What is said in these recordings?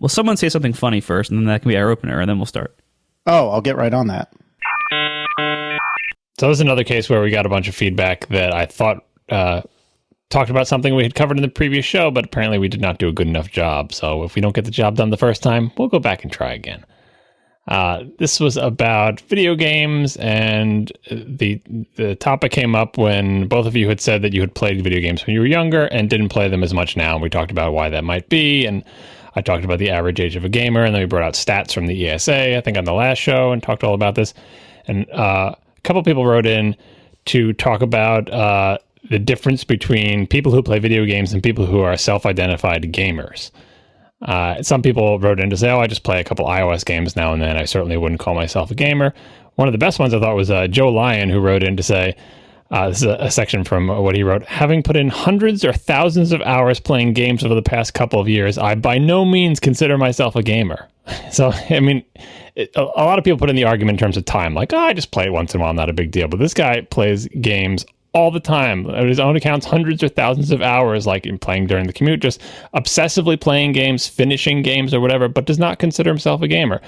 Well, someone say something funny first, and then that can be our opener, and then we'll start. Oh, I'll get right on that. So this is another case where we got a bunch of feedback that I thought talked about something we had covered in the previous show, but apparently we did not do a good enough job. So if we don't get the job done the first time, we'll go back and try again. This was about video games, and the topic came up when both of you had said that you had played video games when you were younger and didn't play them as much now. And we talked about why that might be, and I talked about the average age of a gamer, and then we brought out stats from the ESA, I think, on the last show, and talked all about this. And a couple of people wrote in to talk about the difference between people who play video games and people who are self-identified gamers. Some people wrote in to say, I just play a couple iOS games now and then. I certainly wouldn't call myself a gamer. One of the best ones I thought was Joe Lyon, who wrote in to say, this is a section from what he wrote, having put in hundreds or thousands of hours playing games over the past couple of years, I by no means consider myself a gamer. So, I mean, a lot of people put in the argument in terms of time, like, I just play it once in a while, not a big deal. But this guy plays games all the time. At his own accounts, hundreds or thousands of hours, like in playing during the commute, just obsessively playing games, finishing games or whatever, but does not consider himself a gamer.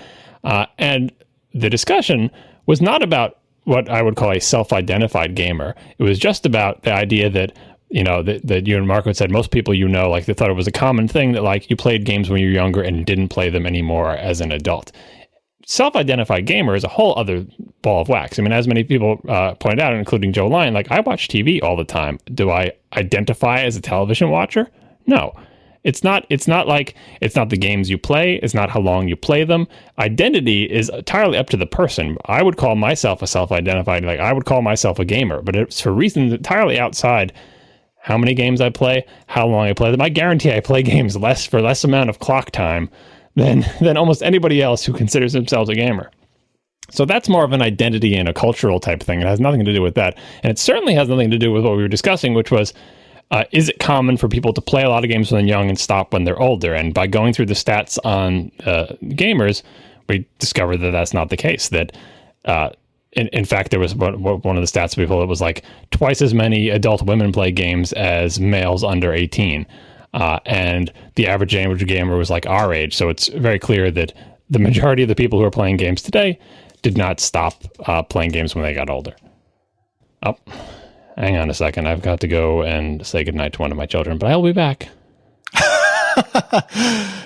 And the discussion was not about what I would call a self-identified gamer. It was just about the idea that, that you and Marco had said most people, like they thought it was a common thing that like you played games when you were younger and didn't play them anymore as an adult. Self-identified gamer is a whole other ball of wax. I mean, as many people pointed out, including Joe Lyon, like I watch TV all the time. Do I identify as a television watcher? No. It's not the games you play. It's not how long you play them. Identity is entirely up to the person. I would call myself a self-identified, like I would call myself a gamer, but it's for reasons entirely outside how many games I play, how long I play them. I guarantee I play games for less amount of clock time than almost anybody else who considers themselves a gamer. So that's more of an identity and a cultural type thing. It has nothing to do with that. And it certainly has nothing to do with what we were discussing, which was, is it common for people to play a lot of games when they're young and stop when they're older? And by going through the stats on gamers, we discovered that that's not the case. That in fact, there was one of the stats people, it was like twice as many adult women play games as males under 18. And the average gamer was like our age. So it's very clear that the majority of the people who are playing games today did not stop playing games when they got older. Oh, hang on a second. I've got to go and say goodnight to one of my children, but I'll be back.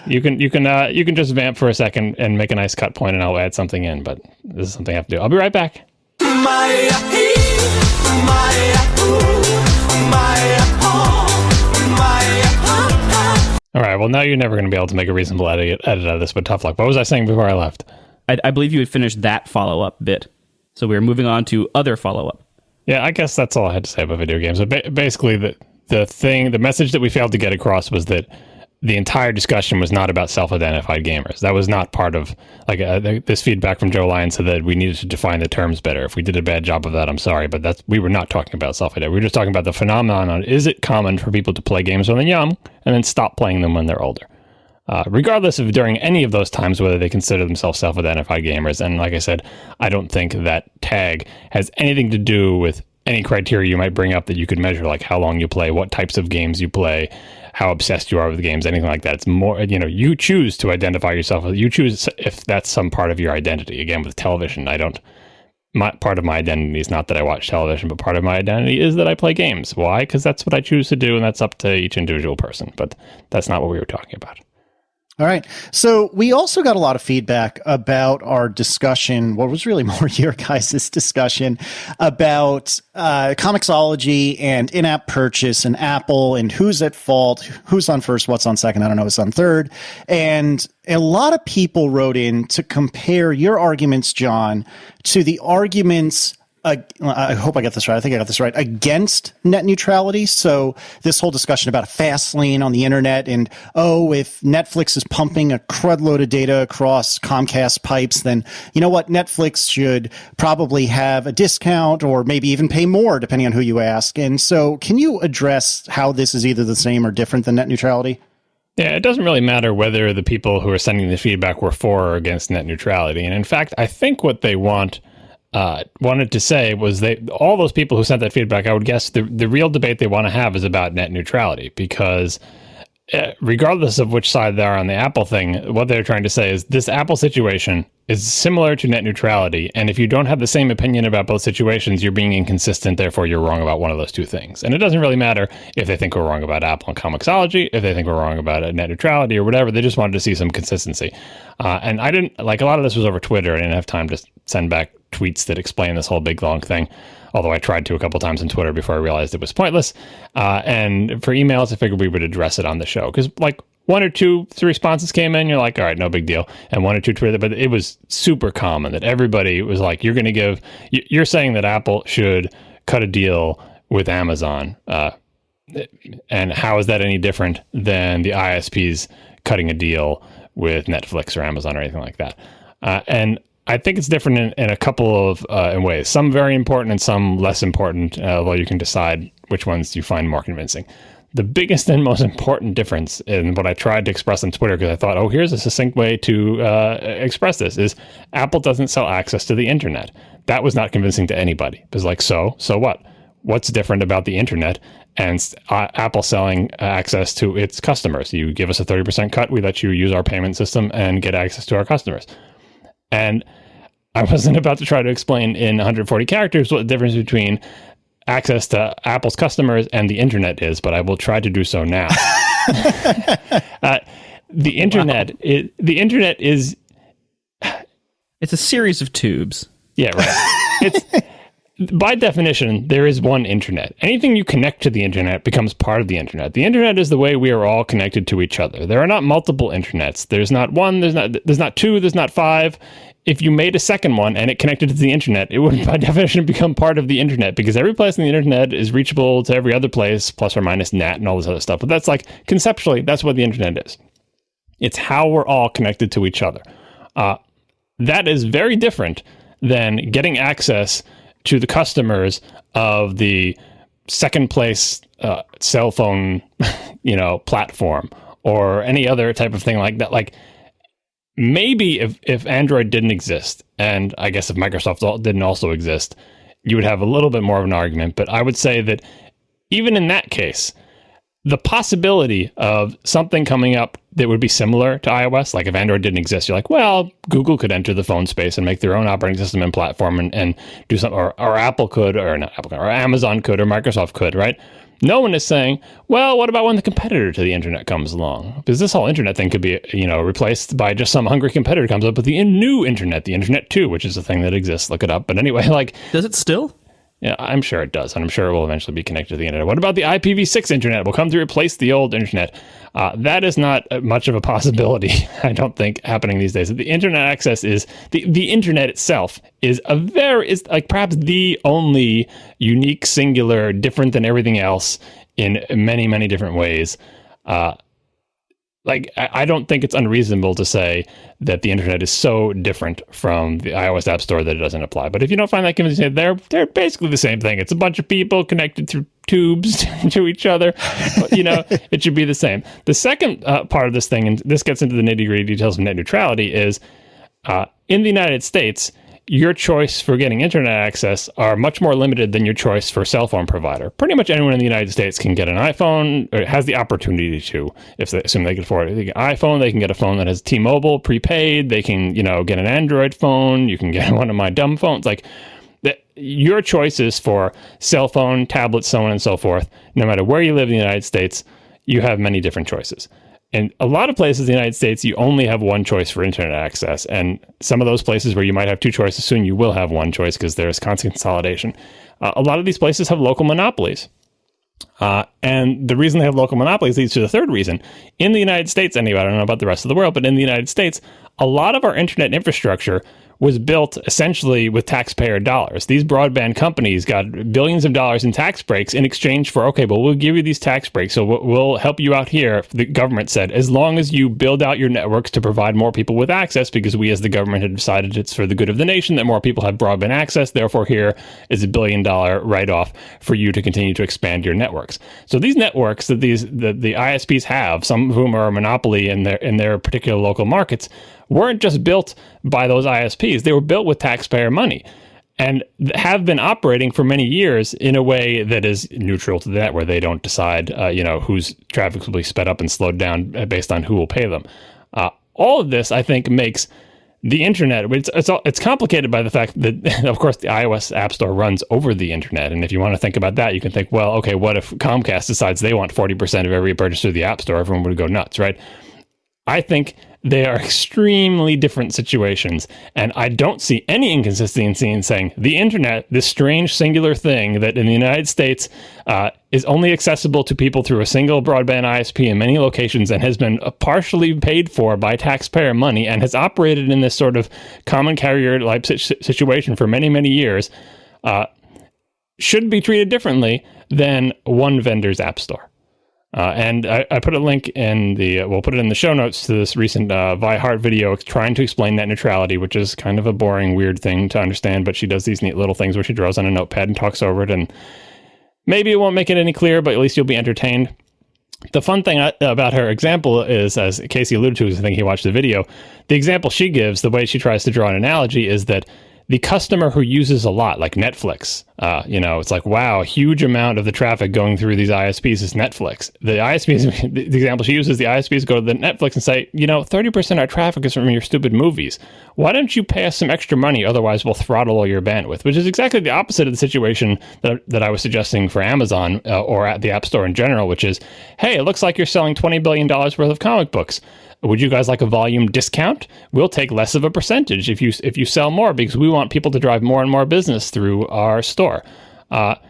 You can just vamp for a second and make a nice cut point, and I'll add something in. But this is something I have to do. I'll be right back. All right. Well, now you're never going to be able to make a reasonable edit out of this, but tough luck. What was I saying before I left? I believe you had finished that follow-up bit. So we were moving on to other follow-up. Yeah, I guess that's all I had to say about video games. But basically, the message that we failed to get across was that the entire discussion was not about self-identified gamers. That was not part of, this feedback from Joe Lyon said that we needed to define the terms better. If we did a bad job of that, I'm sorry, but we were not talking about self-identity. We were just talking about the phenomenon. Is it common for people to play games when they're young and then stop playing them when they're older? Regardless of during any of those times, whether they consider themselves self-identified gamers. And like I said, I don't think that tag has anything to do with any criteria you might bring up that you could measure, like how long you play, what types of games you play, how obsessed you are with the games, anything like that. It's more, you choose to identify yourself. You choose if that's some part of your identity. Again, with television, part of my identity is not that I watch television, but part of my identity is that I play games. Why? Because that's what I choose to do, and that's up to each individual person. But that's not what we were talking about. All right. So we also got a lot of feedback about our discussion, what was really more your guys' discussion about Comixology and in-app purchase and Apple and who's at fault, who's on first, what's on second, I don't know, who's on third. And a lot of people wrote in to compare your arguments, John, to the arguments I hope I got this right. I think I got this right. Against net neutrality. So this whole discussion about a fast lane on the internet and, if Netflix is pumping a crud load of data across Comcast pipes, then you know what? Netflix should probably have a discount or maybe even pay more, depending on who you ask. And so can you address how this is either the same or different than net neutrality? Yeah, it doesn't really matter whether the people who are sending the feedback were for or against net neutrality. And in fact, I think what they wanted to say was all those people who sent that feedback, I would guess the real debate they want to have is about net neutrality, because regardless of which side they are on the Apple thing, what they're trying to say is this Apple situation is similar to net neutrality. And if you don't have the same opinion about both situations, you're being inconsistent. Therefore, you're wrong about one of those two things. And it doesn't really matter if they think we're wrong about Apple and Comixology, if they think we're wrong about net neutrality or whatever. They just wanted to see some consistency. And I didn't like a lot of this was over Twitter. I didn't have time to send back tweets that explain this whole big long thing. Although I tried to a couple times on Twitter before I realized it was pointless. And for emails, I figured we would address it on the show. Because like 1 or 2 responses came in, you're like, all right, no big deal. And 1 or 2 Twitter, but it was super common that everybody was like, you're saying that Apple should cut a deal with Amazon. And how is that any different than the ISPs cutting a deal with Netflix or Amazon or anything like that? And I think it's different in a couple of in ways. Some very important and some less important, although you can decide which ones you find more convincing. The biggest and most important difference in what I tried to express on Twitter, because I thought, oh, here's a succinct way to express this, is Apple doesn't sell access to the internet. That was not convincing to anybody. It was like, so what? What's different about the internet and Apple selling access to its customers? You give us a 30% cut, we let you use our payment system and get access to our customers. And I wasn't about to try to explain in 140 characters what the difference between access to Apple's customers and the internet is, but I will try to do so now. The internet is It's a series of tubes. Yeah, right. It's by definition, there is one internet. Anything you connect to the internet becomes part of the internet. The internet is the way we are all connected to each other. There are not multiple internets. There's not one, there's not two, there's not five. If you made a second one and it connected to the internet, it would by definition become part of the internet, because every place on the internet is reachable to every other place, plus or minus NAT and all this other stuff. But that's like, conceptually, that's what the internet is. It's how we're all connected to each other. That is very different than getting access to the customers of the second place cell phone, platform or any other type of thing like that. Like, maybe if Android didn't exist, and I guess if Microsoft didn't also exist, you would have a little bit more of an argument. But I would say that even in that case, the possibility of something coming up that would be similar to iOS, like if Android didn't exist, you're like, well, Google could enter the phone space and make their own operating system and platform and do something, or Apple could, or not Apple could, or Amazon could, or Microsoft could, right? No one is saying, well, what about when the competitor to the internet comes along? Because this whole internet thing could be, replaced by just some hungry competitor comes up with the new internet, the Internet 2, which is a thing that exists. Look it up. But anyway, does it still? Yeah, I'm sure it does, and I'm sure it will eventually be connected to the internet. What about the IPv6 internet? Will come to replace the old internet. That is not much of a possibility, I don't think, happening these days. The internet access is the internet itself is perhaps the only unique, singular, different than everything else in many, many different ways. I don't think it's unreasonable to say that the internet is so different from the iOS App Store that it doesn't apply. But if you don't find that convincing, they're basically the same thing. It's a bunch of people connected through tubes to each other. It should be the same. The second part of this thing, and this gets into the nitty-gritty details of net neutrality, is in the United States, your choice for getting internet access are much more limited than your choice for cell phone provider. Pretty much anyone in the United States can get an iPhone, or has the opportunity to, if they assume they can afford it. They get an iPhone, they can get a phone that has T-Mobile prepaid, they can, get an Android phone, you can get one of my dumb phones. Your choices for cell phone, tablet, so on and so forth, no matter where you live in the United States, you have many different choices. In a lot of places in the United States, you only have one choice for internet access. And some of those places where you might have two choices, soon you will have one choice because there's constant consolidation. A lot of these places have local monopolies. And the reason they have local monopolies leads to the third reason. In the United States, anyway, I don't know about the rest of the world, but in the United States, a lot of our internet infrastructure was built essentially with taxpayer dollars. These broadband companies got billions of dollars in tax breaks in exchange for, okay, but we'll give you these tax breaks, so we'll help you out here, the government said, as long as you build out your networks to provide more people with access, because we as the government had decided it's for the good of the nation that more people have broadband access, therefore here is $1 billion write-off for you to continue to expand your networks. So these networks that the ISPs have, some of whom are a monopoly in their particular local markets, weren't just built by those ISPs. They were built with taxpayer money. and have been operating for many years in a way that is neutral to that, where they don't decide, whose traffic will be sped up and slowed down based on who will pay them. All of this, I think, makes the internet, it's complicated by the fact that, of course, the iOS App Store runs over the internet. And if you want to think about that, you can think, well, okay, what if Comcast decides they want 40% of every purchase through the App Store? Everyone would go nuts, right? I think they are extremely different situations, and I don't see any inconsistency in saying the internet, this strange singular thing that in the United States is only accessible to people through a single broadband ISP in many locations and has been partially paid for by taxpayer money and has operated in this sort of common carrier-like situation for many, many years, should be treated differently than one vendor's app store. And I put a link in we'll put it in the show notes to this recent Vi Hart video trying to explain net neutrality, which is kind of a boring, weird thing to understand, but she does these neat little things where she draws on a notepad and talks over it, and maybe it won't make it any clearer, but at least you'll be entertained. The fun thing about her example is, as Casey alluded to, I think he watched the video, the example she gives, the way she tries to draw an analogy is that the customer who uses a lot, like Netflix, it's like, wow, a huge amount of the traffic going through these ISPs is Netflix. The ISPs, the example she uses, the ISPs go to the Netflix and say, 30% of our traffic is from your stupid movies. Why don't you pay us some extra money? Otherwise, we'll throttle all your bandwidth, which is exactly the opposite of the situation that I was suggesting for Amazon or at the App Store in general, which is, hey, it looks like you're selling $20 billion worth of comic books. Would you guys like a volume discount? We'll take less of a percentage if you sell more, because we want people to drive more and more business through our store. I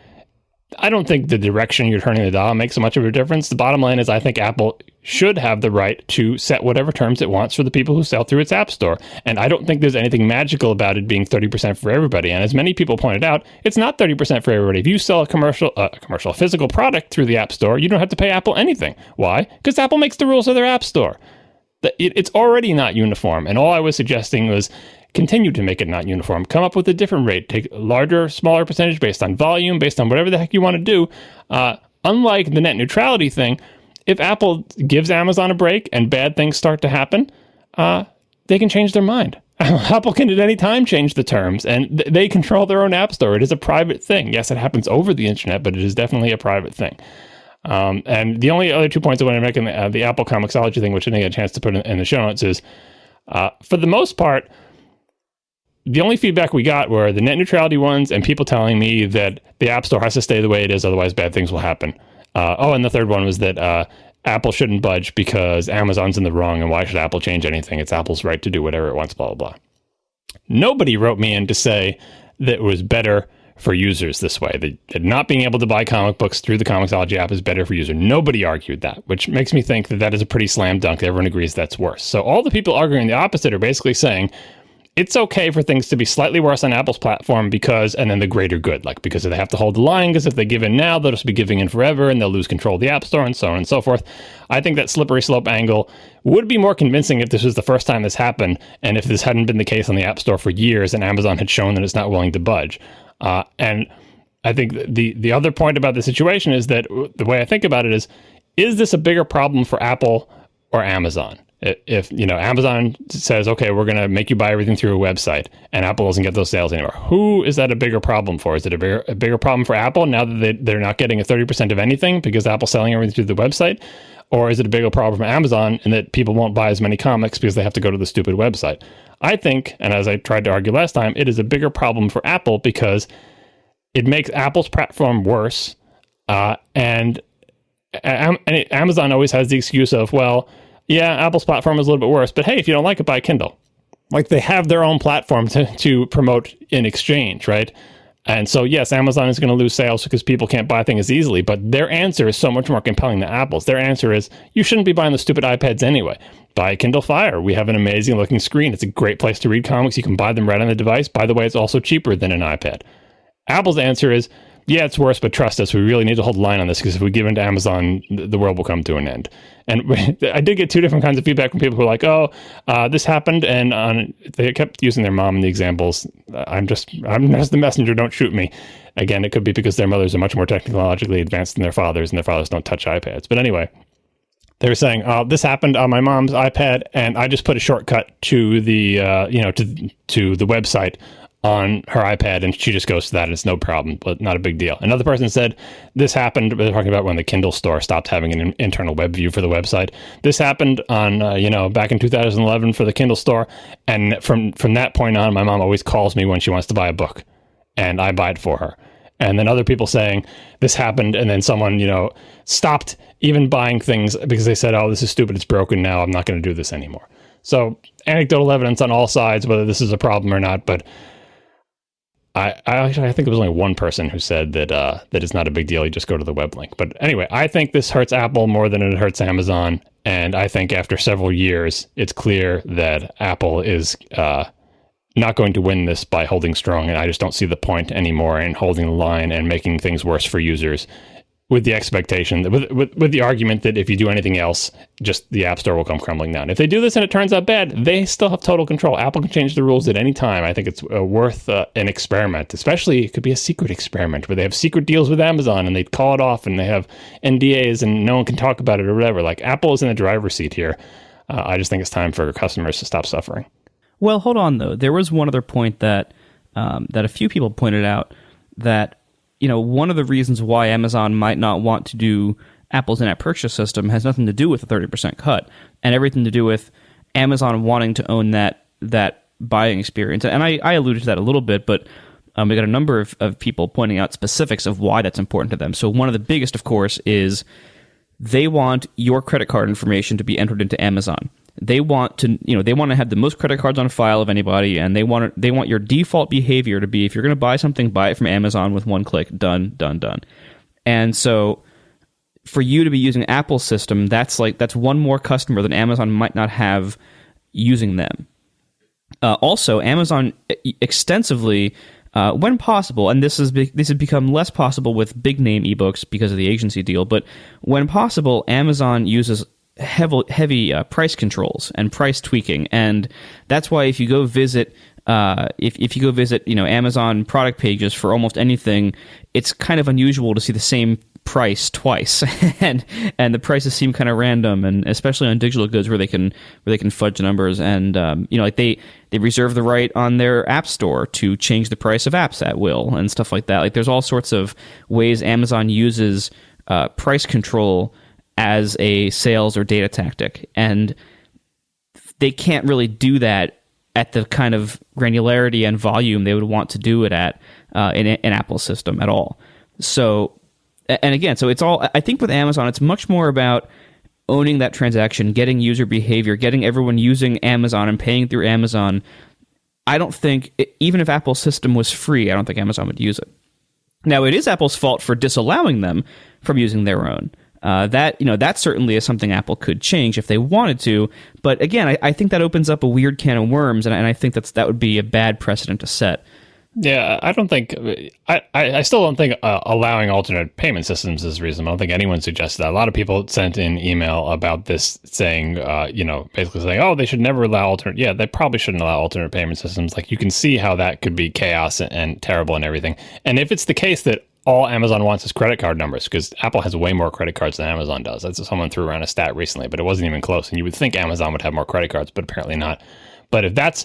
don't think the direction you're turning the dial makes so much of a difference. The bottom line is I think Apple should have the right to set whatever terms it wants for the people who sell through its app store. And I don't think there's anything magical about it being 30% for everybody. And as many people pointed out, it's not 30% for everybody. If you sell a physical product through the app store, you don't have to pay Apple anything. Why? Because Apple makes the rules of their app store. It's already not uniform, and all I was suggesting was continue to make it not uniform. Come up with a different rate. Take a larger, smaller percentage based on volume, based on whatever the heck you want to do. Unlike the net neutrality thing, if Apple gives Amazon a break and bad things start to happen, they can change their mind. Apple can at any time change the terms, and they control their own app store. It is a private thing. Yes, it happens over the internet, but it is definitely a private thing. And the only other 2 points I want to make in the Apple Comixology thing, which I didn't get a chance to put in the show notes, is for the most part, the only feedback we got were the net neutrality ones and people telling me that the App Store has to stay the way it is, otherwise bad things will happen. And the third one was that Apple shouldn't budge because Amazon's in the wrong, and why should Apple change anything? It's Apple's right to do whatever it wants, blah, blah, blah. Nobody wrote me in to say that it was better for users this way. That not being able to buy comic books through the Comixology app is better for users. Nobody argued that, which makes me think that is a pretty slam dunk. Everyone agrees that's worse. So all the people arguing the opposite are basically saying it's okay for things to be slightly worse on Apple's platform because, and then the greater good, like because they have to hold the line, because if they give in now, they'll just be giving in forever and they'll lose control of the App Store and so on and so forth. I think that slippery slope angle would be more convincing if this was the first time this happened and if this hadn't been the case on the App Store for years and Amazon had shown that it's not willing to budge. And I think the other point about the situation is that the way I think about it is this a bigger problem for Apple or Amazon? If Amazon says, okay, we're going to make you buy everything through a website and Apple doesn't get those sales anymore, who is that a bigger problem for? Is it a bigger problem for Apple now that they're not getting a 30% of anything because Apple's selling everything through the website? Or is it a bigger problem for Amazon in that people won't buy as many comics because they have to go to the stupid website? I think, and as I tried to argue last time, it is a bigger problem for Apple because it makes Apple's platform worse. And Amazon always has the excuse of, well, yeah, Apple's platform is a little bit worse, but hey, if you don't like it, buy Kindle. Like they have their own platform to promote in exchange, right? And so, yes, Amazon is going to lose sales because people can't buy things as easily, but their answer is so much more compelling than Apple's. Their answer is, you shouldn't be buying the stupid iPads anyway. Buy a Kindle Fire. We have an amazing looking screen. It's a great place to read comics. You can buy them right on the device. By the way, it's also cheaper than an iPad. Apple's answer is, yeah, it's worse, but trust us, we really need to hold the line on this because if we give in to Amazon, the world will come to an end. And I did get two different kinds of feedback from people who are like, this happened, and they kept using their mom in the examples. I'm just the messenger, don't shoot me. Again, it could be because their mothers are much more technologically advanced than their fathers, and their fathers don't touch iPads. But anyway, they were saying, this happened on my mom's iPad, and I just put a shortcut to the to the website on her iPad and she just goes to that and it's no problem, but not a big deal. Another person said this happened, they're talking about when the Kindle store stopped having an internal web view for the website. This happened on, back in 2011 for the Kindle store. And from that point on, my mom always calls me when she wants to buy a book and I buy it for her. And then other people saying this happened and then someone, stopped even buying things because they said, oh, this is stupid, it's broken now, I'm not going to do this anymore. So anecdotal evidence on all sides, whether this is a problem or not, but I think it was only one person who said that it's not a big deal. You just go to the web link. But anyway, I think this hurts Apple more than it hurts Amazon. And I think after several years, it's clear that Apple is not going to win this by holding strong. And I just don't see the point anymore in holding the line and making things worse for users with the expectation, with the argument that if you do anything else, just the App Store will come crumbling down. If they do this and it turns out bad, they still have total control. Apple can change the rules at any time. I think it's worth an experiment, especially it could be a secret experiment where they have secret deals with Amazon and they call it off and they have NDAs and no one can talk about it or whatever. Like Apple is in the driver's seat here. I just think it's time for customers to stop suffering. Well, hold on though. There was one other point that a few people pointed out that one of the reasons why Amazon might not want to do Apple's in-app purchase system has nothing to do with the 30% cut and everything to do with Amazon wanting to own that buying experience. And I alluded to that a little bit, but we got a number of people pointing out specifics of why that's important to them. So one of the biggest, of course, is they want your credit card information to be entered into Amazon. They want to, they want to have the most credit cards on file of anybody, and they want your default behavior to be, if you're going to buy something, buy it from Amazon with one click, done. And so, for you to be using Apple's system, that's one more customer that Amazon might not have using them. Also, Amazon extensively, when possible, and this has become less possible with big name ebooks because of the agency deal, but when possible, Amazon uses heavy price controls and price tweaking, and that's why if you go visit Amazon product pages for almost anything, it's kind of unusual to see the same price twice, and the prices seem kind of random, and especially on digital goods where they can fudge numbers, and they reserve the right on their app store to change the price of apps at will and stuff like that. Like there's all sorts of ways Amazon uses price control as a sales or data tactic, and they can't really do that at the kind of granularity and volume they would want to do it at in Apple's system at all. So, and again, so it's all, I think with Amazon, it's much more about owning that transaction, getting user behavior, getting everyone using Amazon and paying through Amazon. I don't think, even if Apple's system was free, I don't think Amazon would use it. Now, it is Apple's fault for disallowing them from using their own. That certainly is something Apple could change if they wanted to. But again, I think that opens up a weird can of worms, and I think that would be a bad precedent to set. Yeah, I don't think I still don't think allowing alternate payment systems is reasonable. I don't think anyone suggested that. A lot of people sent in email about this saying, basically saying, oh, they should never allow alternate. Yeah, they probably shouldn't allow alternate payment systems. Like you can see how that could be chaos and terrible and everything. And if it's the case that all Amazon wants is credit card numbers, because Apple has way more credit cards than Amazon does. That's someone threw around a stat recently, but it wasn't even close. And you would think Amazon would have more credit cards, but apparently not. But if that's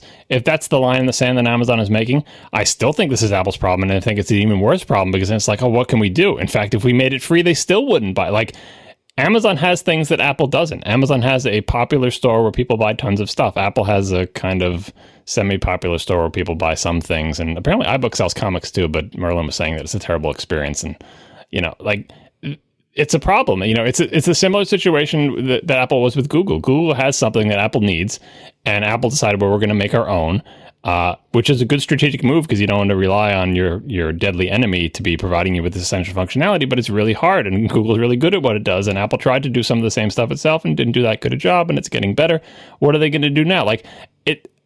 the line in the sand that Amazon is making, I still think this is Apple's problem, and I think it's an even worse problem because then it's like, oh, what can we do? In fact, if we made it free, they still wouldn't buy. Like Amazon has things that Apple doesn't. Amazon has a popular store where people buy tons of stuff. Apple has a kind of semi-popular store where people buy some things, and apparently iBook sells comics too. But Merlin was saying that it's a terrible experience, and it's a problem. It's a similar situation that Apple was with Google. Google has something that Apple needs, and Apple decided, well, we're going to make our own, which is a good strategic move because you don't want to rely on your deadly enemy to be providing you with this essential functionality, but it's really hard, and Google's really good at what it does, and Apple tried to do some of the same stuff itself and didn't do that good a job, and it's getting better. What are they going to do now?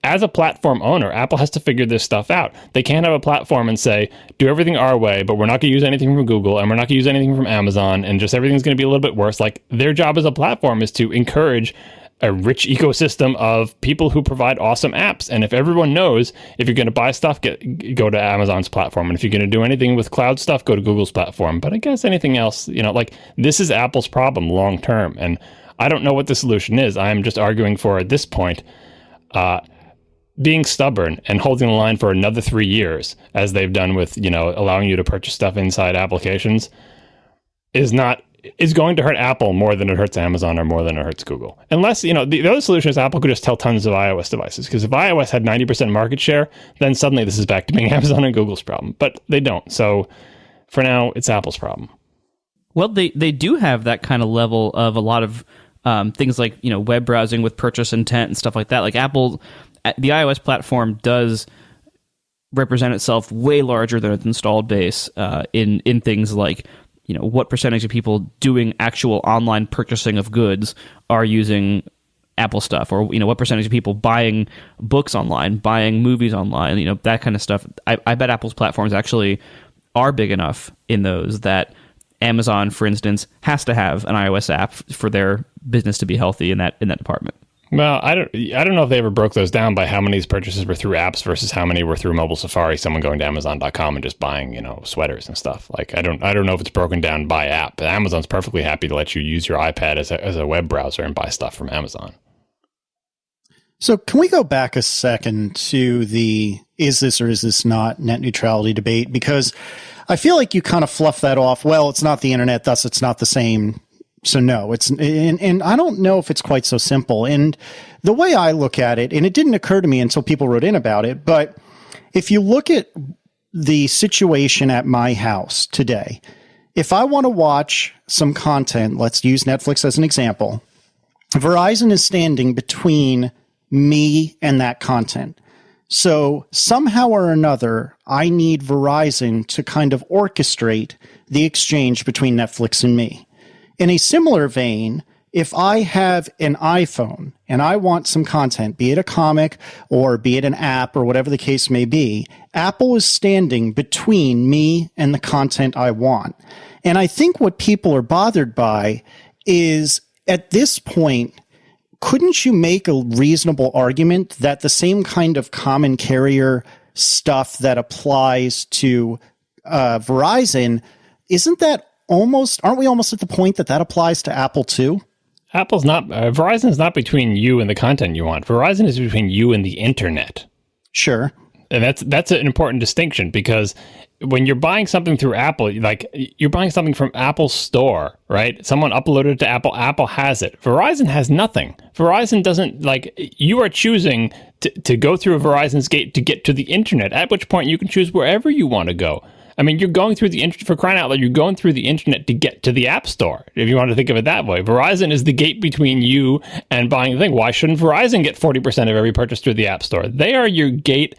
As a platform owner, Apple has to figure this stuff out. They can't have a platform and say, do everything our way, but we're not going to use anything from Google, and we're not going to use anything from Amazon, and just everything's going to be a little bit worse. Like, their job as a platform is to encourage a rich ecosystem of people who provide awesome apps. And if everyone knows, if you're going to buy stuff, go to Amazon's platform. And if you're going to do anything with cloud stuff, go to Google's platform. But I guess anything else, this is Apple's problem long term. And I don't know what the solution is. I'm just arguing for, at this point, being stubborn and holding the line for another 3 years, as they've done with, allowing you to purchase stuff inside applications, is going to hurt Apple more than it hurts Amazon or more than it hurts Google. Unless, the other solution is Apple could just tell tons of iOS devices. Because if iOS had 90% market share, then suddenly this is back to being Amazon and Google's problem. But they don't. So for now, it's Apple's problem. Well, they do have that kind of level of a lot of things like, web browsing with purchase intent and stuff like that. Like Apple, the iOS platform does represent itself way larger than its installed base in things like, what percentage of people doing actual online purchasing of goods are using Apple stuff, or, what percentage of people buying books online, buying movies online, that kind of stuff. I bet Apple's platforms actually are big enough in those that Amazon, for instance, has to have an iOS app for their business to be healthy in that department. Well, I don't know if they ever broke those down by how many of these purchases were through apps versus how many were through mobile Safari, someone going to Amazon.com and just buying, sweaters and stuff. Like, I don't know if it's broken down by app, but Amazon's perfectly happy to let you use your iPad as a web browser and buy stuff from Amazon. So can we go back a second to the is this or is this not net neutrality debate? Because I feel like you kind of fluff that off. Well, it's not the internet, thus it's not the same. So no, and I don't know if it's quite so simple. And the way I look at it, and it didn't occur to me until people wrote in about it, but if you look at the situation at my house today, if I want to watch some content, let's use Netflix as an example, Verizon is standing between me and that content. So somehow or another, I need Verizon to kind of orchestrate the exchange between Netflix and me. In a similar vein, if I have an iPhone and I want some content, be it a comic or be it an app or whatever the case may be, Apple is standing between me and the content I want. And I think what people are bothered by is, at this point, couldn't you make a reasonable argument that the same kind of common carrier stuff that applies to Verizon, aren't we almost at the point that applies to Apple too? Verizon is not between you and the content you want. Verizon is between you and the internet. Sure. And that's an important distinction, because when you're buying something through Apple, like you're buying something from Apple's store, right? Someone uploaded it to Apple. Apple has it. Verizon has nothing. Verizon doesn't, you are choosing to go through a Verizon's gate to get to the internet, at which point you can choose wherever you want to go. I mean, you're going through the internet, for crying out loud, you're going through the internet to get to the App Store, if you want to think of it that way. Verizon is the gate between you and buying the thing. Why shouldn't Verizon get 40% of every purchase through the App Store? They are your gate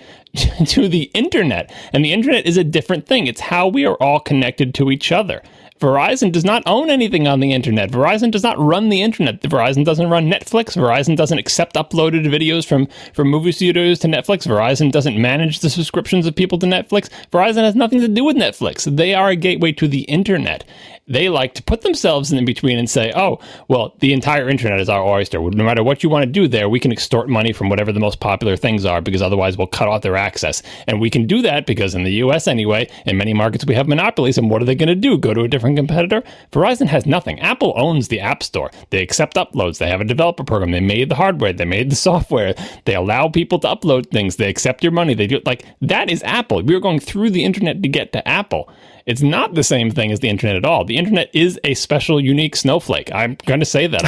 to the internet. And the internet is a different thing. It's how we are all connected to each other. Verizon does not own anything on the internet. Verizon does not run the internet. Verizon doesn't run Netflix. Verizon doesn't accept uploaded videos from movie studios to Netflix. Verizon doesn't manage the subscriptions of people to Netflix. Verizon has nothing to do with Netflix. They are a gateway to the internet. They like to put themselves in between and say, oh, well, the entire internet is our oyster. No matter what you want to do there, we can extort money from whatever the most popular things are, because otherwise we'll cut off their access. And we can do that because in the US anyway, in many markets we have monopolies. And what are they going to do? Go to a different competitor? Verizon has nothing. Apple owns the App Store. They accept uploads. They have a developer program. They made the hardware. They made the software. They allow people to upload things. They accept your money. They do that is Apple. We're going through the internet to get to Apple. It's not the same thing as the internet at all. The internet is a special, unique snowflake. I'm going to say that.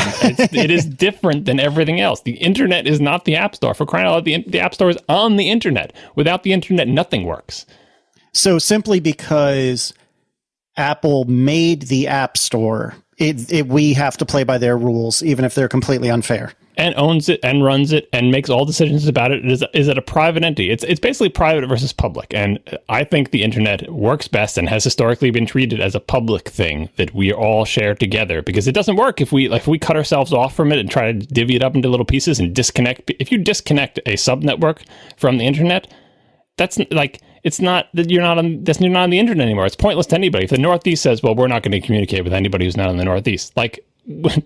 It is different than everything else. The internet is not the App Store. For crying out loud, the App Store is on the internet. Without the internet, nothing works. So simply because Apple made the App Store, we have to play by their rules, even if they're completely unfair. And owns it and runs it and makes all decisions about it. Is it a private entity? It's basically private versus public. And I think the internet works best and has historically been treated as a public thing that we all share together, because it doesn't work if we cut ourselves off from it and try to divvy it up into little pieces and disconnect. If you disconnect a subnetwork from the internet, that's it's not that you're not on the internet anymore. It's pointless to anybody. If the Northeast says, well, we're not going to communicate with anybody who's not in the Northeast,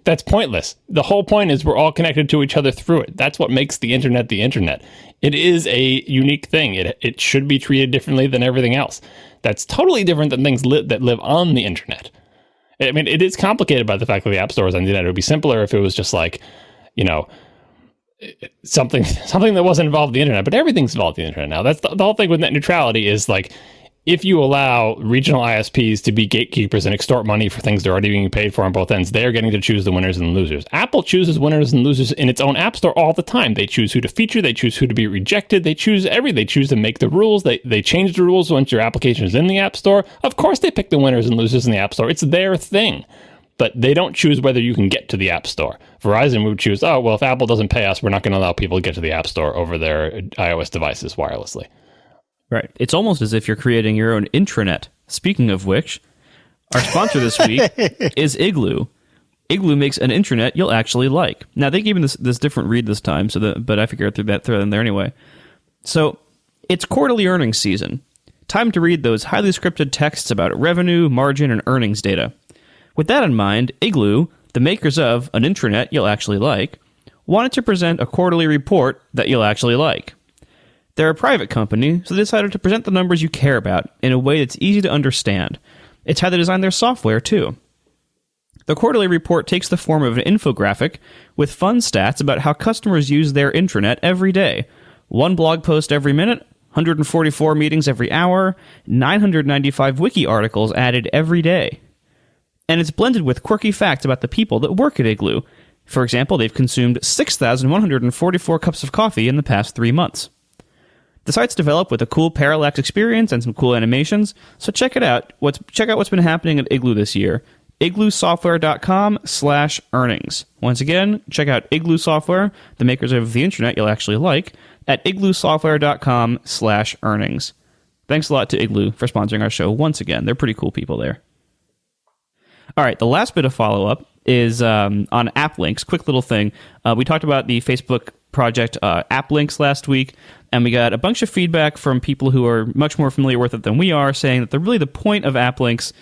that's pointless. The whole point is we're all connected to each other through it. That's what makes the internet the internet. It is a unique thing. It should be treated differently than everything else. That's totally different than things that live on the internet. I mean, it is complicated by the fact that the App Store is on the internet. It would be simpler if it was just something that wasn't involved in the internet, but everything's involved in the internet now. That's the whole thing with net neutrality is like, if you allow regional ISPs to be gatekeepers and extort money for things they're already being paid for on both ends, they're getting to choose the winners and losers. Apple chooses winners and losers in its own app store all the time. They choose who to feature, they choose who to be rejected, they choose they choose to make the rules, they change the rules once your application is in the app store. Of course they pick the winners and losers in the app store. It's their thing. But they don't choose whether you can get to the app store. Verizon would choose, oh, well, if Apple doesn't pay us, we're not going to allow people to get to the app store over their iOS devices wirelessly. Right. It's almost as if you're creating your own intranet. Speaking of which, our sponsor this week is Igloo. Igloo makes an intranet you'll actually like. Now, they gave me this different read this time, but I figured I'd throw that in there anyway. So, it's quarterly earnings season. Time to read those highly scripted texts about revenue, margin, and earnings data. With that in mind, Igloo, the makers of an intranet you'll actually like, wanted to present a quarterly report that you'll actually like. They're a private company, so they decided to present the numbers you care about in a way that's easy to understand. It's how they design their software, too. The quarterly report takes the form of an infographic with fun stats about how customers use their intranet every day. 1 blog post every minute, 144 meetings every hour, 995 wiki articles added every day. And it's blended with quirky facts about the people that work at Igloo. For example, they've consumed 6,144 cups of coffee in the past 3 months. The site's developed with a cool parallax experience and some cool animations, so check it out. Check out what's been happening at Igloo this year. igloosoftware.com/earnings. Once again, check out Igloo Software, the makers of the internet you'll actually like, at igloosoftware.com/earnings. Thanks a lot to Igloo for sponsoring our show once again. They're pretty cool people there. All right, the last bit of follow-up is on app links. Quick little thing. We talked about the Facebook project app links last week, and we got a bunch of feedback from people who are much more familiar with it than we are, saying that the point of app links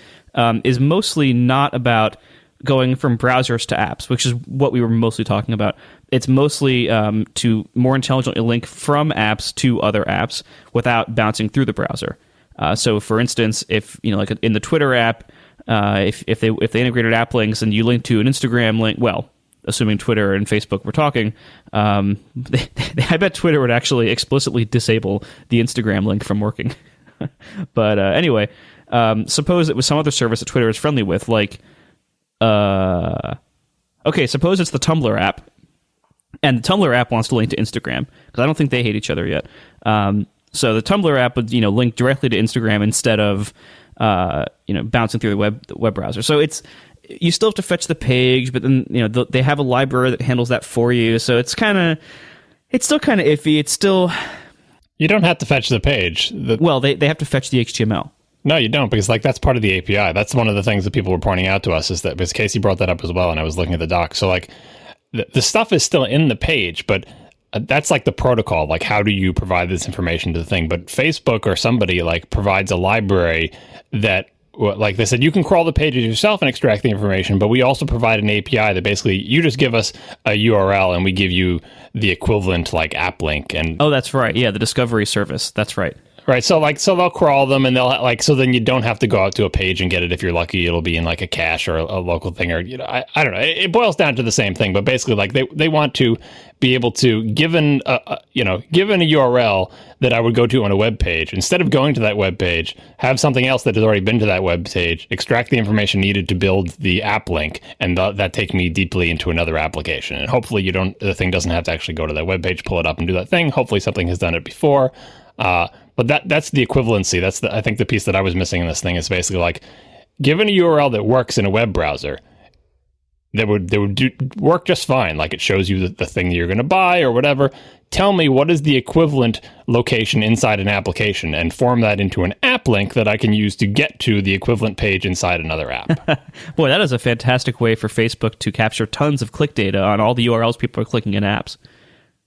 is mostly not about going from browsers to apps, which is what we were mostly talking about. It's mostly to more intelligently link from apps to other apps without bouncing through the browser. So, for instance, if like in the Twitter app, if they integrated app links and you link to an Instagram link, well, assuming Twitter and Facebook were talking, I bet Twitter would actually explicitly disable the Instagram link from working. But anyway, suppose it was some other service that Twitter is friendly with, like, suppose it's the Tumblr app, and the Tumblr app wants to link to Instagram, because I don't think they hate each other yet. So the Tumblr app would, link directly to Instagram instead of, bouncing through the web browser. So you still have to fetch the page, but then, they have a library that handles that for you. So it's still kind of iffy. It's still... You don't have to fetch the page. Well, they have to fetch the HTML. No, you don't, because that's part of the API. That's one of the things that people were pointing out to us, is that, because Casey brought that up as well, and I was looking at the doc. So the stuff is still in the page, but that's like the protocol. Like, how do you provide this information to the thing? But Facebook or somebody provides a library that, like they said, you can crawl the pages yourself and extract the information, but we also provide an API that basically you just give us a URL and we give you the equivalent app link. And oh, that's right. Yeah, the discovery service. That's right. Right. So they'll crawl them, and they'll so then you don't have to go out to a page and get it. If you're lucky, it'll be in a cache or a local thing, or I don't know. It boils down to the same thing, but basically they want to be able to, given a URL that I would go to on a web page, instead of going to that web page, have something else that has already been to that web page, extract the information needed to build the app link, and that take me deeply into another application. And hopefully the thing doesn't have to actually go to that web page, pull it up, and do that thing. Hopefully something has done it before. But that's the equivalency. That's I think the piece that I was missing in this thing is basically given a URL that works in a web browser, that would work just fine. It shows you the thing that you're going to buy or whatever. Tell me what is the equivalent location inside an application, and form that into an app link that I can use to get to the equivalent page inside another app. Boy, that is a fantastic way for Facebook to capture tons of click data on all the URLs people are clicking in apps.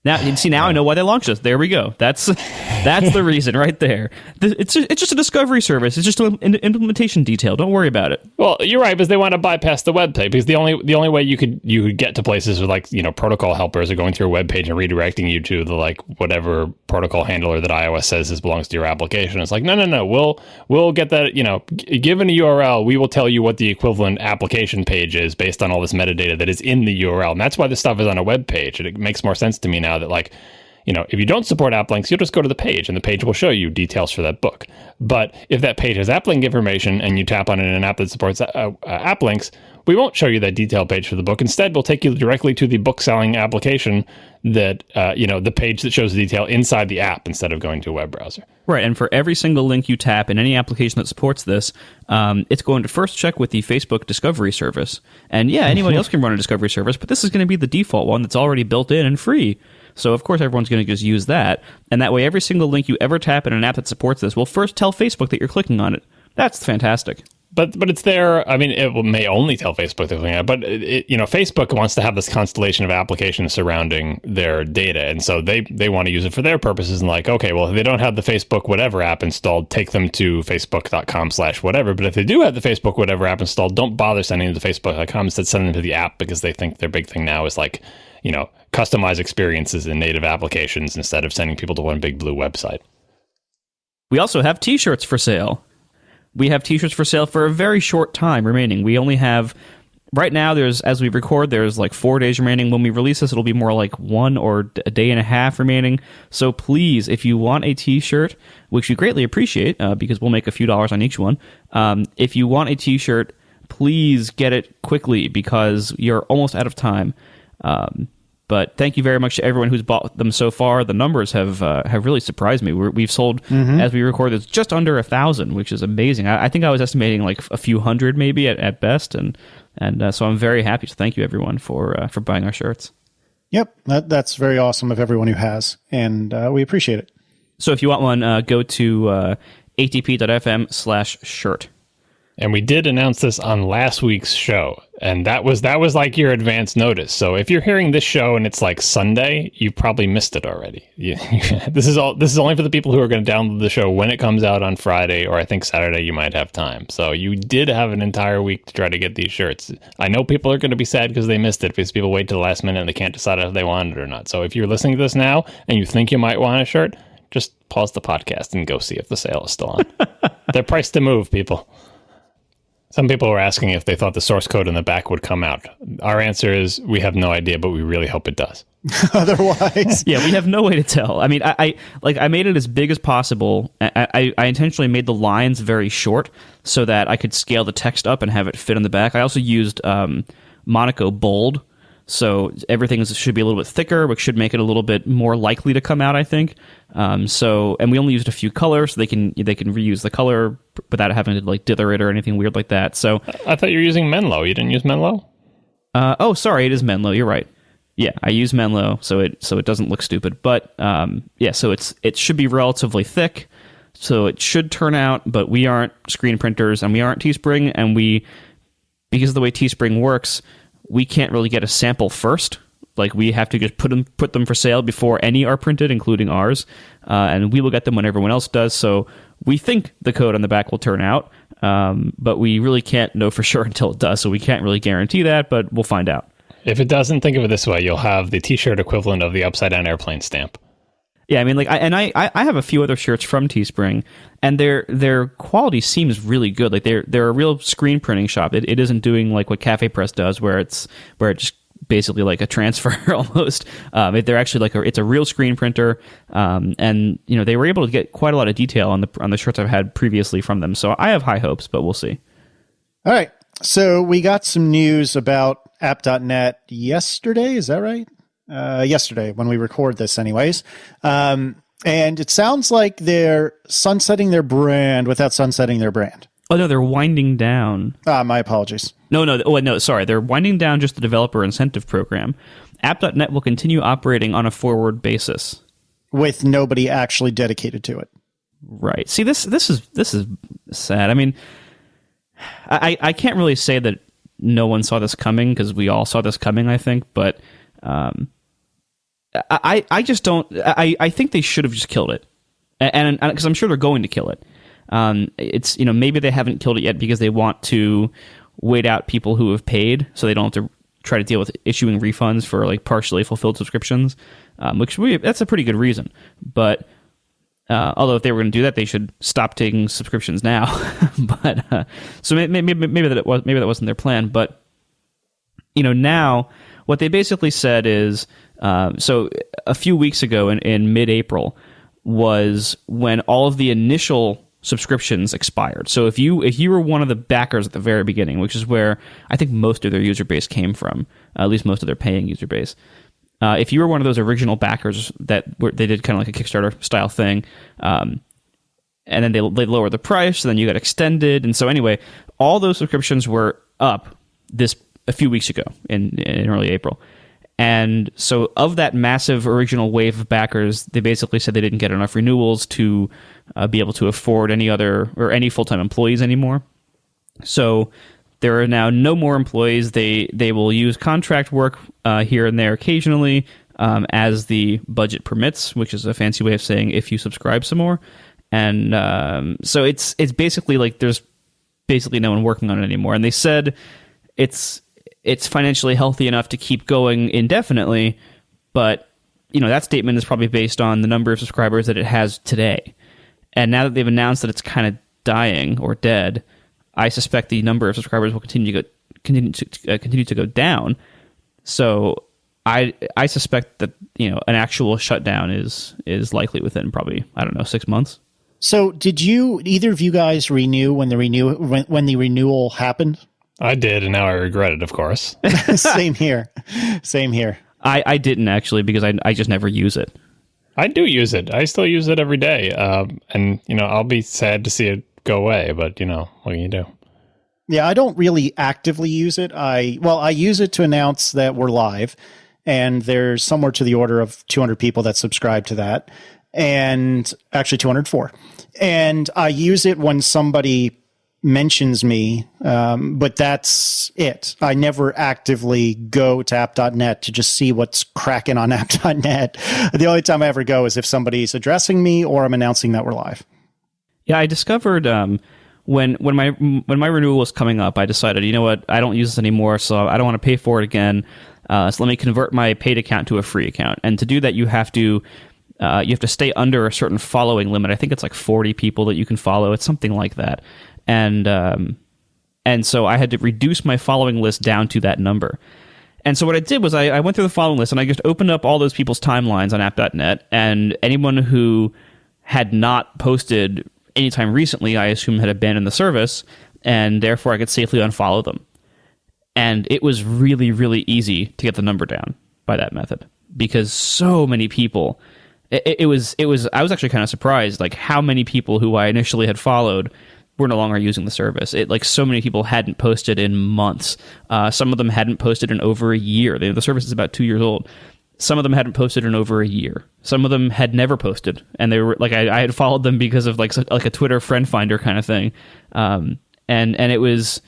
Now I know why they launched this. There we go. That's the reason right there. It's just a discovery service. It's just an implementation detail. Don't worry about it. Well, you're right, because they want to bypass the web page, because the only way you could get to places with, like, protocol helpers are going through a web page and redirecting you to the, like, whatever protocol handler that iOS says belongs to your application. It's like, no. We'll get that, given a URL, we will tell you what the equivalent application page is based on all this metadata that is in the URL. And that's why this stuff is on a web page. And it makes more sense to me now that, like, if you don't support app links, you'll just go to the page and the page will show you details for that book. But if that page has app link information and you tap on it in an app that supports app links, we won't show you that detail page for the book. Instead, we'll take you directly to the book selling application that, the page that shows the detail inside the app instead of going to a web browser. Right. And for every single link you tap in any application that supports this, it's going to first check with the Facebook discovery service. And yeah, anybody else can run a discovery service, but this is going to be the default one that's already built in and free. So, of course, everyone's going to just use that. And that way, every single link you ever tap in an app that supports this will first tell Facebook that you're clicking on it. That's fantastic. But it's there. I mean, it may only tell Facebook they're clicking on it, but Facebook wants to have this constellation of applications surrounding their data. And so they want to use it for their purposes. And like, okay, well, if they don't have the Facebook whatever app installed, take them to facebook.com/whatever. But if they do have the Facebook whatever app installed, don't bother sending them to facebook.com. Instead, send them to the app, because they think their big thing now is, like, customize experiences in native applications instead of sending people to one big blue website. We also have t-shirts for sale. We have t-shirts for sale for a very short time remaining. We only have, right now, as we record, there's like 4 days remaining. When we release this, it'll be more like 1 or a day and a half remaining. So please, if you want a t-shirt, which we greatly appreciate, because we'll make a few dollars on each one, if you want a t-shirt, please get it quickly, because you're almost out of time. But thank you very much to everyone who's bought them so far. The numbers have really surprised me. We've sold, as we record this, just under 1,000, which is amazing. I think I was estimating like a few hundred maybe at best, and so I'm very happy. So thank you everyone for buying our shirts. Yep, that's very awesome of everyone who has, and we appreciate it. So if you want one, go to atp.fm/shirt. And we did announce this on last week's show, and that was like your advance notice. So if you're hearing this show and it's like Sunday, you probably missed it already. This is only for the people who are going to download the show when it comes out on Friday, or I think Saturday you might have time. So you did have an entire week to try to get these shirts. I know people are going to be sad because they missed it, because people wait to the last minute and they can't decide if they want it or not. So if you're listening to this now and you think you might want a shirt, just pause the podcast and go see if the sale is still on. They're priced to move, people. Some people were asking if they thought the source code in the back would come out. Our answer is we have no idea, but we really hope it does. Otherwise, yeah, we have no way to tell. I mean, I made it as big as possible. I intentionally made the lines very short so that I could scale the text up and have it fit in the back. I also used Monaco Bold, so everything should be a little bit thicker, which should make it a little bit more likely to come out, I think. And we only used a few colors, so they can reuse the color without having to like dither it or anything weird like that. So I thought you were using Menlo. You didn't use Menlo? Oh, sorry, it is Menlo. You're right. Yeah, I use Menlo, so it doesn't look stupid. But so it should be relatively thick, so it should turn out. But we aren't screen printers, and we aren't Teespring, and because of the way Teespring works, we can't really get a sample first. Like, we have to just put them for sale before any are printed, including ours, and we will get them when everyone else does. So we think the code on the back will turn out, but we really can't know for sure until it does. So we can't really guarantee that, but we'll find out. If it doesn't, think of it this way: you'll have the T-shirt equivalent of the upside down airplane stamp. Yeah, I mean, like, I have a few other shirts from Teespring, and their quality seems really good. Like, they're a real screen printing shop. It isn't doing like what Cafe Press does, where it just basically like a transfer almost. They're actually it's a real screen printer, and they were able to get quite a lot of detail on the shirts I've had previously from them. So I have high hopes, but we'll see. All right, so we got some news about app.net yesterday. Is that right? Yesterday when we record this anyways. And it sounds like they're sunsetting their brand without sunsetting their brand. Oh, no, they're winding down. My apologies. No, sorry. They're winding down just the developer incentive program. App.net will continue operating on a forward basis. With nobody actually dedicated to it. Right. See, this is sad. I mean, I can't really say that no one saw this coming, because we all saw this coming, I think, but I just don't. I think they should have just killed it, and because I'm sure they're going to kill it. It's maybe they haven't killed it yet because they want to wait out people who have paid, so they don't have to try to deal with issuing refunds for like partially fulfilled subscriptions, that's a pretty good reason. But although if they were going to do that, they should stop taking subscriptions now. But so maybe that wasn't their plan. But now what they basically said is, so a few weeks ago in mid-April was when all of the initial subscriptions expired. So if you were one of the backers at the very beginning, which is where I think most of their user base came from, at least most of their paying user base, if you were one of those original backers they did kind of like a Kickstarter style thing, and then they lowered the price, and then you got extended, and so anyway, all those subscriptions were up a few weeks ago in early April. And so of that massive original wave of backers, they basically said they didn't get enough renewals to be able to afford any full-time employees anymore. So there are now no more employees. They will use contract work here and there occasionally as the budget permits, which is a fancy way of saying if you subscribe some more. And so it's basically like there's basically no one working on it anymore. And they said it's financially healthy enough to keep going indefinitely, but that statement is probably based on the number of subscribers that it has today. And now that they've announced that it's kind of dying or dead, I suspect the number of subscribers will continue to go down. So I suspect that an actual shutdown is likely within probably 6 months. So did either of you guys renew when the renewal happened? I did, and now I regret it, of course. Same here. I didn't actually, because I just never use it. I do use it. I still use it every day. And, I'll be sad to see it go away, but, what can you do? Yeah, I don't really actively use it. I use it to announce that we're live, and there's somewhere to the order of 200 people that subscribe to that, and actually 204. And I use it when somebody mentions me, but that's it. I never actively go to app.net to just see what's cracking on app.net. The only time I ever go is if somebody's addressing me or I'm announcing that we're live. Yeah, I discovered when my renewal was coming up, I decided, you know what, I don't use this anymore, so I don't want to pay for it again. So let me convert my paid account to a free account. And to do that, you have to stay under a certain following limit. I think it's like 40 people that you can follow. It's something like that. And so I had to reduce my following list down to that number. And so what I did was I went through the following list and I just opened up all those people's timelines on app.net, and anyone who had not posted anytime recently, I assume had abandoned the service, and therefore I could safely unfollow them. And it was really, really easy to get the number down by that method, because so many people, I was actually kind of surprised, like how many people who I initially had followed were no longer using the service. So many people hadn't posted in months. Some of them hadn't posted in over a year. The service is about 2 years old. Some of them hadn't posted in over a year. Some of them had never posted, and they were like, I had followed them because of like a Twitter friend finder kind of thing. And it was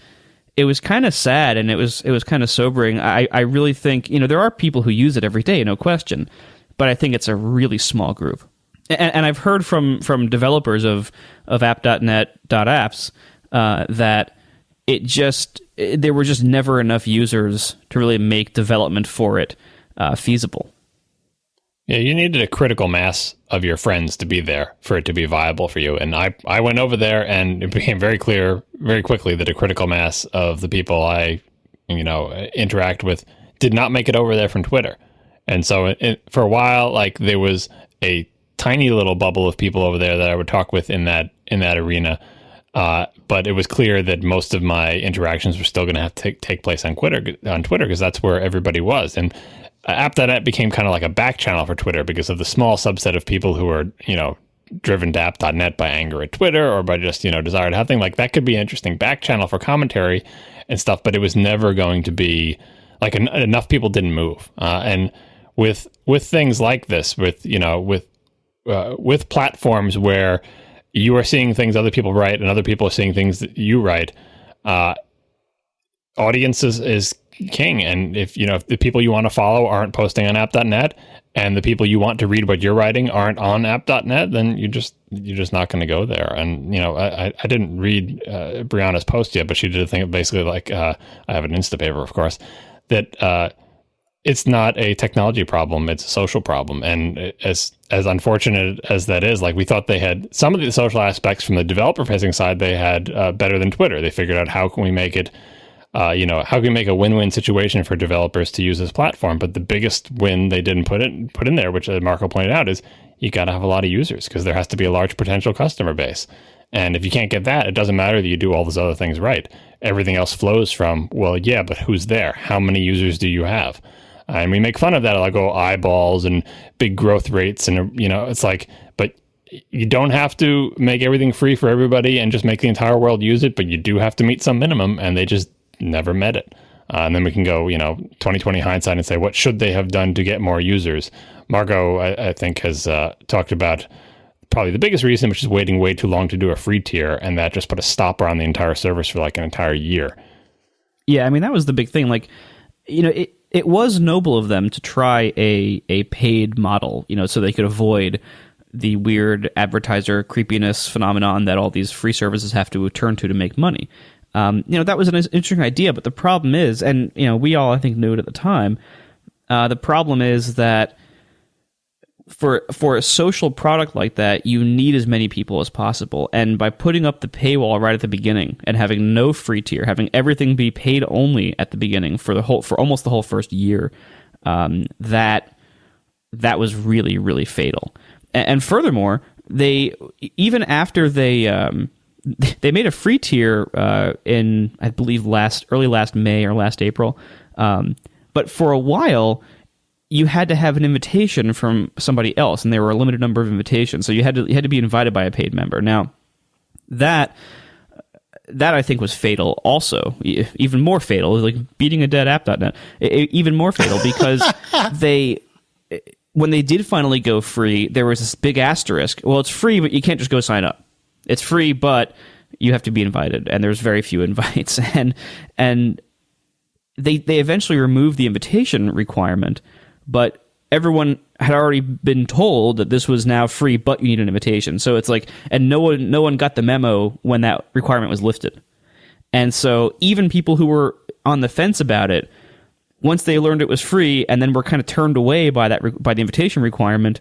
kind of sad, and it was kind of sobering. I really think, there are people who use it every day, no question, but I think it's a really small group. And I've heard from developers of app.net.apps that there were just never enough users to really make development for it feasible. Yeah, you needed a critical mass of your friends to be there for it to be viable for you. And I went over there, and it became very clear very quickly that a critical mass of the people I interact with did not make it over there from Twitter. And so for a while, like, there was a tiny little bubble of people over there that I would talk with in that arena. But it was clear that most of my interactions were still going to have to take place on Twitter, because that's where everybody was. And app.net became kind of like a back channel for Twitter because of the small subset of people who are, driven to app.net by anger at Twitter or by just, desire to have things like that. Could be an interesting back channel for commentary and stuff, but it was never going to be like enough people didn't move. And with things like this, with platforms where you are seeing things other people write and other people are seeing things that you write, audience is king. And if the people you want to follow aren't posting on app.net and the people you want to read what you're writing aren't on app.net, then you're just not going to go there. And, I didn't read Brianna's post yet, but she did a thing basically like, I have an Instapaper, of course, that it's not a technology problem, it's a social problem. And as unfortunate as that is, like we thought they had some of the social aspects from the developer facing side, they had better than Twitter. They figured out how can we make it how can we make a win-win situation for developers to use this platform? But the biggest win they didn't put in there, which Marco pointed out, is you got to have a lot of users because there has to be a large potential customer base. And if you can't get that, it doesn't matter that you do all those other things right. Everything else flows from, well, yeah, but who's there? How many users do you have? And we make fun of that, like, eyeballs and big growth rates. And, it's like, but you don't have to make everything free for everybody and just make the entire world use it, but you do have to meet some minimum, and they just never met it. And then we can go, 2020 hindsight and say, what should they have done to get more users? Marco, I think, has talked about probably the biggest reason, which is waiting way too long to do a free tier, and that just put a stopper on the entire service for like an entire year. Yeah, I mean, that was the big thing. Like, it was noble of them to try a paid model, so they could avoid the weird advertiser creepiness phenomenon that all these free services have to turn to make money. That was an interesting idea, but the problem is, and we all I think knew it at the time, the problem is that for a social product like that, you need as many people as possible, and by putting up the paywall right at the beginning and having no free tier, having everything be paid only at the beginning for almost the whole first year, that was really, really fatal. And furthermore, they even after they made a free tier in, I believe, early last May or last April. But for a while, you had to have an invitation from somebody else, and there were a limited number of invitations. So you had to be invited by a paid member. Now, that I think was fatal also. Even more fatal, like beating a dead app.net. Even more fatal because when they did finally go free, there was this big asterisk. Well, it's free, but you can't just go sign up. It's free, but you have to be invited, and there's very few invites. And they eventually removed the invitation requirement, but everyone had already been told that this was now free, but you need an invitation. So it's like, and no one got the memo when that requirement was lifted. And so even people who were on the fence about it, once they learned it was free and then were kind of turned away by the invitation requirement,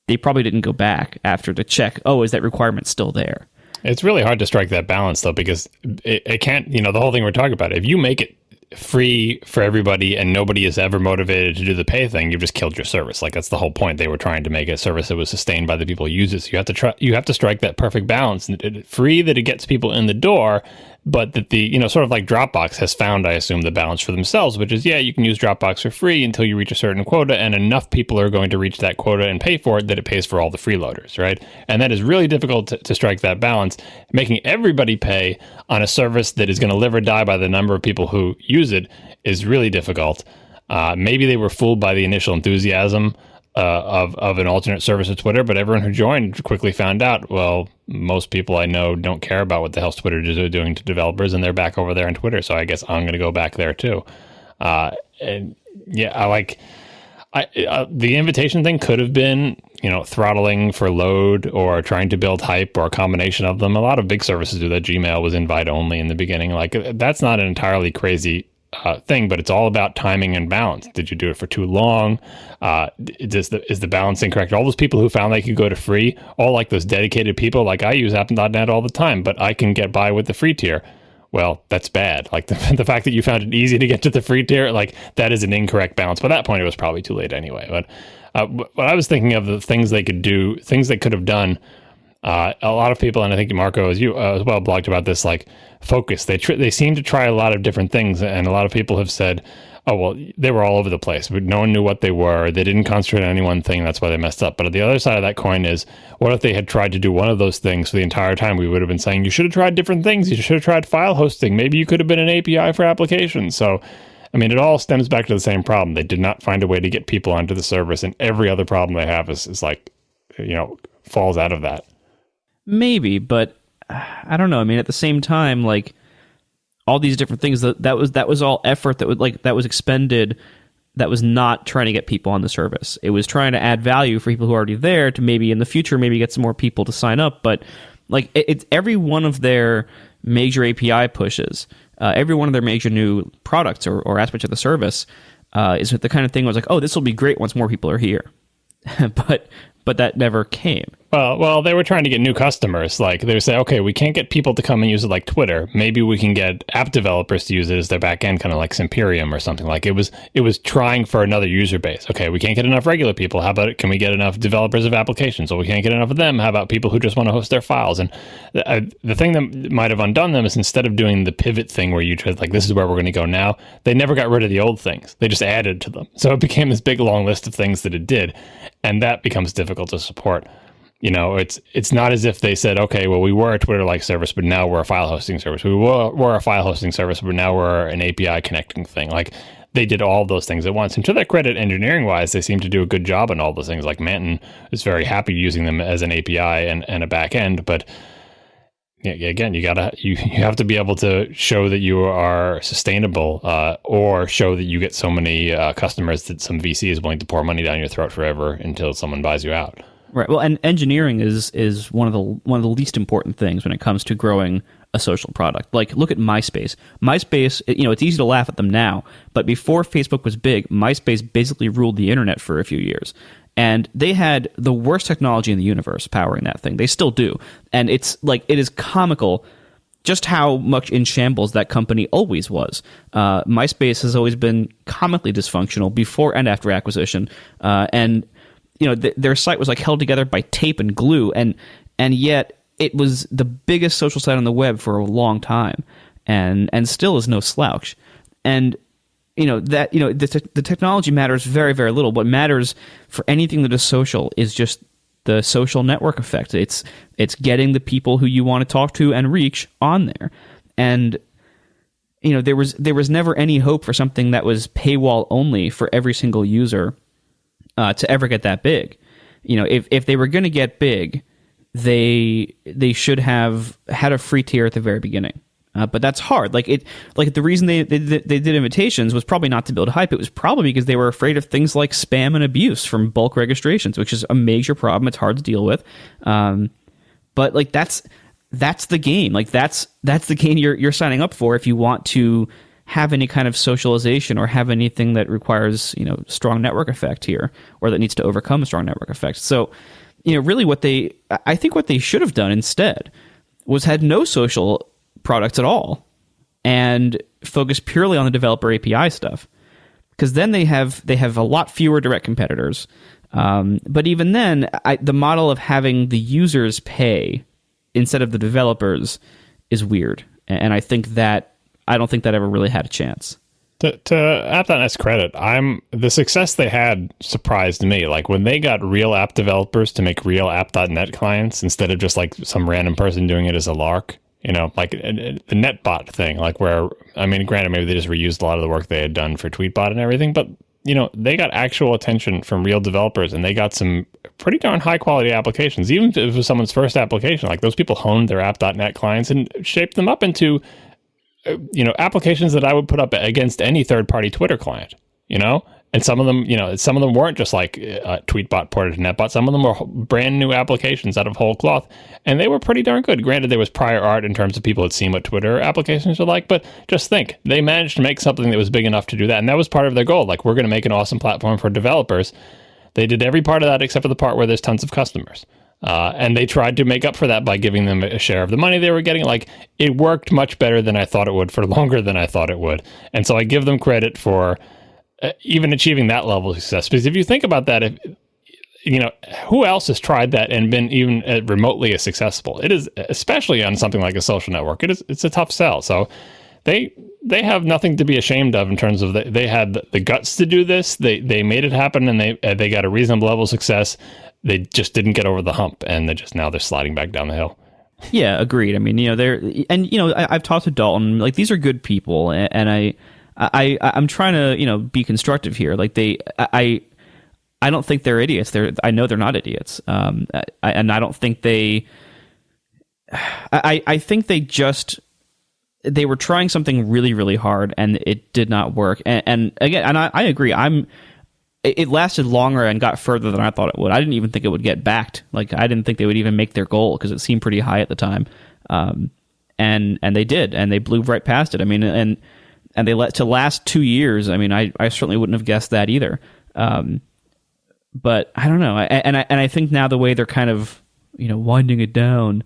they probably didn't go back after to check, is that requirement still there? It's really hard to strike that balance, though, because it can't, the whole thing we're talking about, if you make it free for everybody and nobody is ever motivated to do the pay thing, you've just killed your service. Like, that's the whole point. They were trying to make a service that was sustained by the people who use it. So you have to strike that perfect balance. Free that it gets people in the door, but that the, sort of like Dropbox has found, I assume, the balance for themselves, which is, you can use Dropbox for free until you reach a certain quota, and enough people are going to reach that quota and pay for it that it pays for all the freeloaders, right? And that is really difficult to strike that balance. Making everybody pay on a service that is going to live or die by the number of people who use it is really difficult. Maybe they were fooled by the initial enthusiasm of an alternate service to Twitter, but everyone who joined quickly found out, well, most people I know don't care about what the hell Twitter is doing to developers, and they're back over there on Twitter, so I guess I'm going to go back there too. And yeah, the invitation thing could have been, throttling for load or trying to build hype or a combination of them. A lot of big services do that. Gmail was invite only in the beginning. Like, that's not an entirely crazy thing, but it's all about timing and balance. Did you do it for too long? Is the balance incorrect? All those people who found they could go to free, all like those dedicated people, like I use app.net all the time, but I can get by with the free tier. Well, that's bad. Like the fact that you found it easy to get to the free tier, like that is an incorrect balance. By that point, it was probably too late anyway. But what I was thinking of the things they could do, things they could have done. A lot of people, and I think Marco, as you as well, blogged about this, like focus. They seem to try a lot of different things, and a lot of people have said, oh, well, they were all over the place, but no one knew what they were. They didn't concentrate on any one thing. That's why they messed up. But the other side of that coin is, what if they had tried to do one of those things for the entire time? We would have been saying, you should have tried different things. You should have tried file hosting. Maybe you could have been an API for applications. So, I mean, it all stems back to the same problem. They did not find a way to get people onto the service, and every other problem they have is like, falls out of that. Maybe, but I don't know. I mean, at the same time, like, all these different things. That was all effort that was expended. That was not trying to get people on the service. It was trying to add value for people who are already there to maybe in the future maybe get some more people to sign up. But like it's every one of their major API pushes, every one of their major new products or aspects of the service is the kind of thing where it's like, oh, this will be great once more people are here. but that never came. Well, they were trying to get new customers. Like they would say, okay, we can't get people to come and use it like Twitter. Maybe we can get app developers to use it as their back end, kind of like Simperium or something. Like it was trying for another user base. Okay, we can't get enough regular people. How about it? Can we get enough developers of applications? Well, we can't get enough of them. How about people who just want to host their files? And the thing that might have undone them is instead of doing the pivot thing where you try like, this is where we're going to go now, they never got rid of the old things. They just added to them. So it became this big long list of things that it did. And that becomes difficult to support. You know, it's not as if they said, okay, well, we were a Twitter-like service, but now we're a file hosting service. We were a file hosting service, but now we're an API connecting thing. Like, they did all of those things at once. And to their credit, engineering-wise, they seem to do a good job on all those things. Like, Manton is very happy using them as an API and a back end. But, yeah, again, you have to be able to show that you are sustainable or show that you get so many customers that some VC is willing to pour money down your throat forever until someone buys you out. Right. Well, and engineering is one of the least important things when it comes to growing a social product. Like, look at MySpace. MySpace, you know, it's easy to laugh at them now, but before Facebook was big, MySpace basically ruled the internet for a few years. And they had the worst technology in the universe powering that thing. They still do. And it's like, it is comical just how much in shambles that company always was. MySpace has always been comically dysfunctional before and after acquisition. And you know, their site was like held together by tape and glue, and yet it was the biggest social site on the web for a long time, and still is no slouch. And you know that the technology matters very, very little. What matters for anything that is social is just the social network effect. It's getting the people who you want to talk to and reach on there. And you know, there was never any hope for something that was paywall only for every single user to ever get that big. You know, if they were going to get big, they should have had a free tier at the very beginning. But that's hard. Like the reason they did invitations was probably not to build hype. It was probably because they were afraid of things like spam and abuse from bulk registrations, which is a major problem. It's hard to deal with. But like that's the game. Like that's the game you're signing up for if you want to have any kind of socialization or have anything that requires, you know, strong network effect here, or that needs to overcome a strong network effect. So, you know, really I think what they should have done instead was had no social products at all and focus purely on the developer API stuff. Because then they have a lot fewer direct competitors. But even then, the model of having the users pay instead of the developers is weird. And I don't think that ever really had a chance. To App.net's credit, the success they had surprised me. Like when they got real app developers to make real App.net clients instead of just like some random person doing it as a lark, you know, like the NetBot thing, like where, I mean, granted, maybe they just reused a lot of the work they had done for Tweetbot and everything, but you know, they got actual attention from real developers and they got some pretty darn high quality applications. Even if it was someone's first application, like those people honed their App.net clients and shaped them up into, you know, applications that I would put up against any third-party Twitter client, you know? And some of them weren't just like Tweetbot ported to NetBot. Some of them were brand new applications out of whole cloth. And they were pretty darn good. Granted, there was prior art in terms of people had seen what Twitter applications are like. But just think, they managed to make something that was big enough to do that. And that was part of their goal. Like, we're going to make an awesome platform for developers. They did every part of that except for the part where there's tons of customers. And they tried to make up for that by giving them a share of the money they were getting. Like, it worked much better than I thought it would for longer than I thought it would. And so I give them credit for even achieving that level of success. Because if you think about that, if, you know, who else has tried that and been even remotely as successful? It is, especially on something like a social network, it's a tough sell. So they have nothing to be ashamed of in terms of they had the guts to do this. They made it happen, and they got a reasonable level of success. They just didn't get over the hump, and they're sliding back down the hill. Yeah, agreed. I mean, you know, I've talked to Dalton. Like, these are good people, and I'm trying to, you know, be constructive here. Like, I don't think they're idiots. I know they're not idiots. And I don't think I think they just they were trying something really, really hard, and it did not work. And again, and I agree. It lasted longer and got further than I thought it would. I didn't even think it would get backed. Like, I didn't think they would even make their goal because it seemed pretty high at the time. And they did, and they blew right past it. I mean, and they let to last 2 years. I mean, I certainly wouldn't have guessed that either. But I don't know. I think now the way they're kind of, winding it down,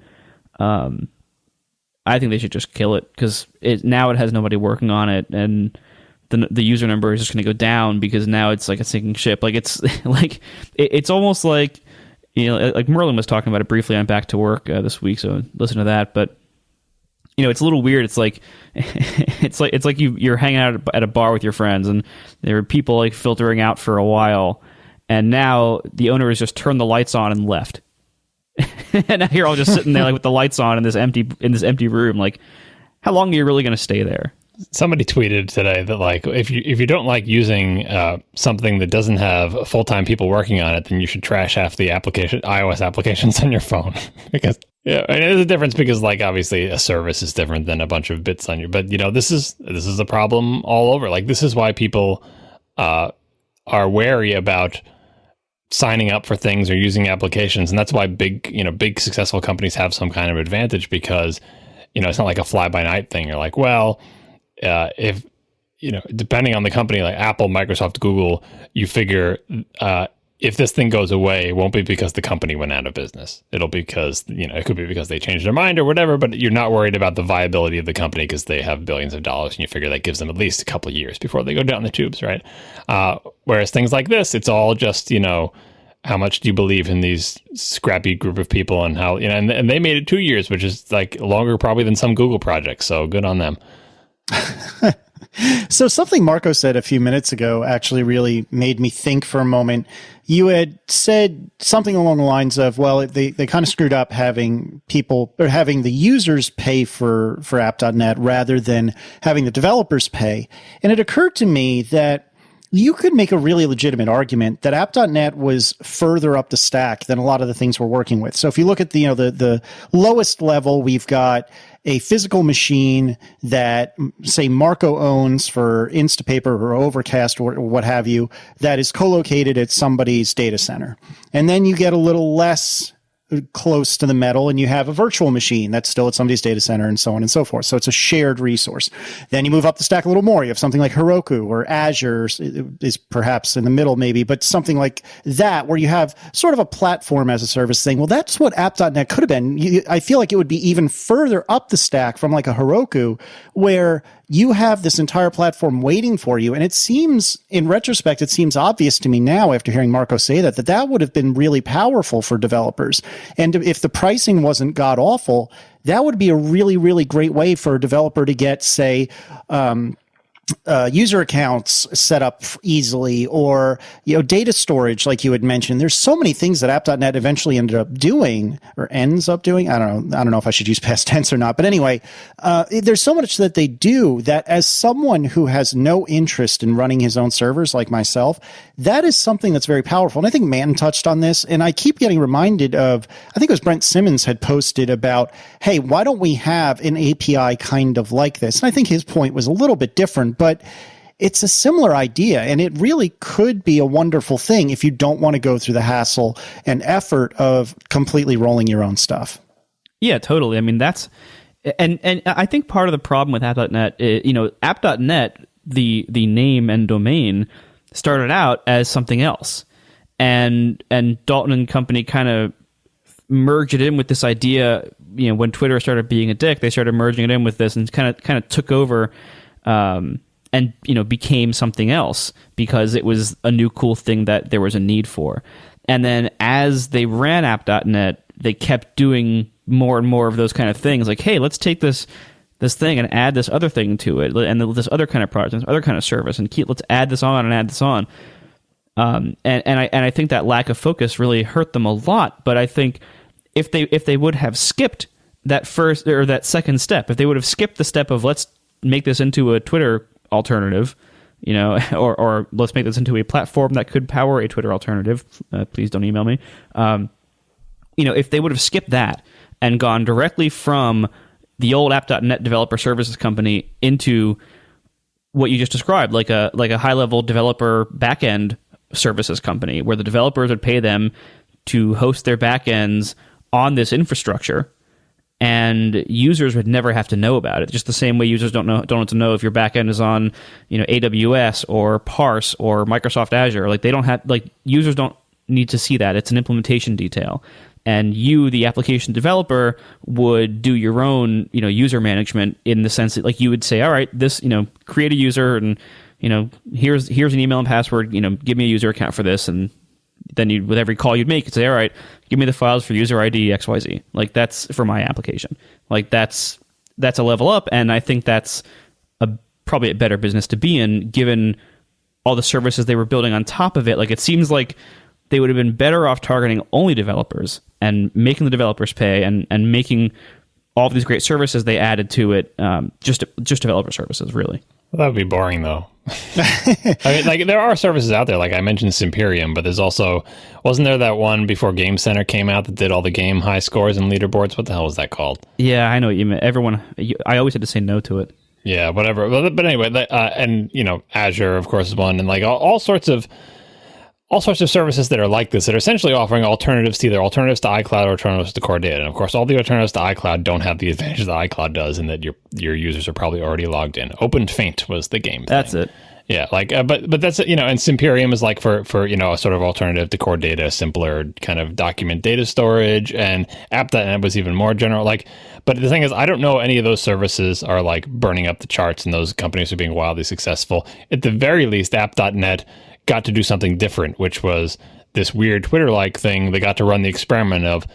I think they should just kill it, because now it has nobody working on it, and the user number is just going to go down because now it's like a sinking ship. Like, it's like it's almost like, like Merlin was talking about it briefly on Back to Work this week, so listen to that. But it's a little weird. It's like it's like you're hanging out at a bar with your friends, and there are people like filtering out for a while, and now the owner has just turned the lights on and left. And now you're all just sitting there like with the lights on in this empty room. Like, how long are you really going to stay there? Somebody tweeted today that, like, if you don't like using something that doesn't have full-time people working on it, then you should trash half the iOS applications on your phone. Because there's a difference, because, like, obviously a service is different than a bunch of bits on your. But this is a problem all over. Like, this is why people are wary about signing up for things or using applications, and that's why big successful companies have some kind of advantage, because it's not like a fly-by-night thing. You're like, well, if depending on the company, like Apple, Microsoft, Google, you figure if this thing goes away, it won't be because the company went out of business. It'll be because it could be because they changed their mind or whatever, but you're not worried about the viability of the company because they have billions of dollars, and you figure that gives them at least a couple of years before they go down the tubes, right? Whereas things like this, it's all just, how much do you believe in these scrappy group of people, and how, and they made it 2 years, which is like longer probably than some Google projects. So good on them. So something Marco said a few minutes ago actually really made me think for a moment. You had said something along the lines of, well, they kind of screwed up having people, or having the users pay for app.net rather than having the developers pay. And it occurred to me that you could make a really legitimate argument that app.net was further up the stack than a lot of the things we're working with. So if you look at the lowest level, we've got a physical machine that, say, Marco owns for Instapaper or Overcast or what have you, that is co-located at somebody's data center. And then you get a little less close to the metal, and you have a virtual machine that's still at somebody's data center, and so on and so forth. So it's a shared resource. Then you move up the stack a little more. You have something like Heroku, or Azure is perhaps in the middle maybe, but something like that, where you have sort of a platform as a service thing. Well, that's what app.net could have been. I feel like it would be even further up the stack from like a Heroku, where you have this entire platform waiting for you. And it seems, in retrospect, it seems obvious to me now after hearing Marco say that would have been really powerful for developers. And if the pricing wasn't god awful, that would be a really, really great way for a developer to get, say, user accounts set up easily, or data storage, like you had mentioned. There's so many things that app.net eventually ended up doing, or ends up doing. I don't know if I should use past tense or not, but anyway, there's so much that they do that, as someone who has no interest in running his own servers like myself, that is something that's very powerful. And I think Manton touched on this, and I keep getting reminded of, I think it was Brent Simmons had posted about, hey, why don't we have an API kind of like this? And I think his point was a little bit different, but it's a similar idea, and it really could be a wonderful thing if you don't want to go through the hassle and effort of completely rolling your own stuff. Yeah, totally. I mean, that's, and I think part of the problem with app.net, app.net, the name and domain started out as something else, and Dalton and company kind of merged it in with this idea. When Twitter started being a dick, they started merging it in with this, and kind of took over, and became something else because it was a new cool thing that there was a need for. And then as they ran app.net, they kept doing more and more of those kind of things. Like, hey, let's take this thing and add this other thing to it, and this other kind of product, and this other kind of service, and let's add this on and add this on. And I think that lack of focus really hurt them a lot. But I think if they would have skipped that first or that second step, if they would have skipped the step of let's make this into a Twitter alternative, or let's make this into a platform that could power a Twitter alternative. Please don't email me. If they would have skipped that and gone directly from the old app.net developer services company into what you just described, like a high-level developer backend services company, where the developers would pay them to host their backends on this infrastructure, and users would never have to know about it. Just the same way users don't have to know if your backend is on, AWS or Parse or Microsoft Azure. Like, they don't have, like, users don't need to see that. It's an implementation detail. And you, the application developer, would do your own, user management, in the sense that, like, you would say, all right, this, create a user, and, here's an email and password, give me a user account for this. And then you, with every call you'd make, you'd say, all right, give me the files for user ID XYZ. Like, that's for my application. Like, that's a level up. And I think that's probably a better business to be in, given all the services they were building on top of it. Like, it seems like they would have been better off targeting only developers and making the developers pay, and making all of these great services they added to it just developer services, really. Well, that would be boring, though. I mean, like, there are services out there, like I mentioned Simperium, but there's also, wasn't there that one before Game Center came out that did all the game high scores and leaderboards? What the hell was that called? Yeah, I know what you meant. I always had to say no to it. Yeah, whatever. But anyway, and Azure, of course, is one, and like all sorts of services that are like this, that are essentially offering alternatives to iCloud or alternatives to Core Data. And of course, all the alternatives to iCloud don't have the advantage that iCloud does, in that your users are probably already logged in. OpenFaint was the game thing. That's it. Yeah, like, but that's, and Simperium is like for a sort of alternative to Core Data, simpler kind of document data storage, and App.net was even more general. Like, but the thing is, I don't know any of those services are like burning up the charts, and those companies are being wildly successful. At the very least, App.net got to do something different, which was this weird Twitter-like thing. They got to run the experiment of,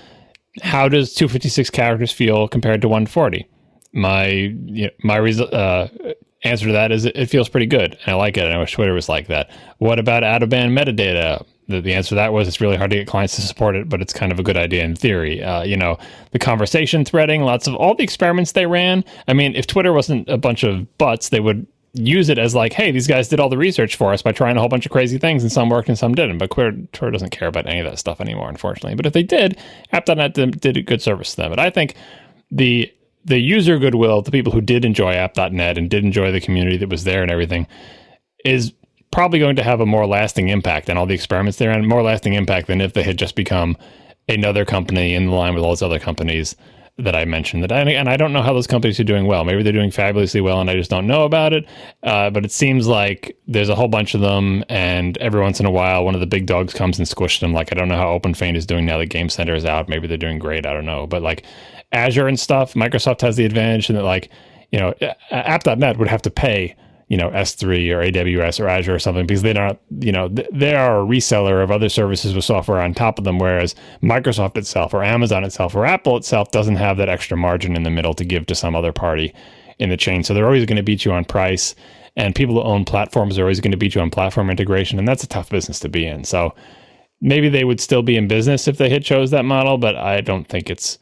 how does 256 characters feel compared to 140? My answer to that is it feels pretty good. I like it. And I wish Twitter was like that. What about out-of-band metadata? The answer to that was, it's really hard to get clients to support it, but it's kind of a good idea in theory. The conversation threading, lots of all the experiments they ran. I mean, if Twitter wasn't a bunch of butts, they would use it as like, hey, these guys did all the research for us by trying a whole bunch of crazy things, and some worked and some didn't. But Twitter doesn't care about any of that stuff anymore, unfortunately. But if they did, App.net did a good service to them. But I think the user goodwill, the people who did enjoy App.net and did enjoy the community that was there and everything, is probably going to have a more lasting impact than all the experiments there, and more lasting impact than if they had just become another company in line with all those other companies that I mentioned. And I don't know how those companies are doing well. Maybe they're doing fabulously well and I just don't know about it. But it seems like there's a whole bunch of them, and every once in a while, one of the big dogs comes and squishes them. Like, I don't know how OpenFaint is doing now that Game Center is out. Maybe they're doing great. I don't know. But like Azure and stuff, Microsoft has the advantage, and that, like, App.net would have to pay, S3 or AWS or Azure or something, because they don't, they are a reseller of other services with software on top of them, whereas Microsoft itself or Amazon itself or Apple itself doesn't have that extra margin in the middle to give to some other party in the chain. So they're always going to beat you on price, and people who own platforms are always going to beat you on platform integration, and that's a tough business to be in. So maybe they would still be in business if they had chose that model, but I don't think it's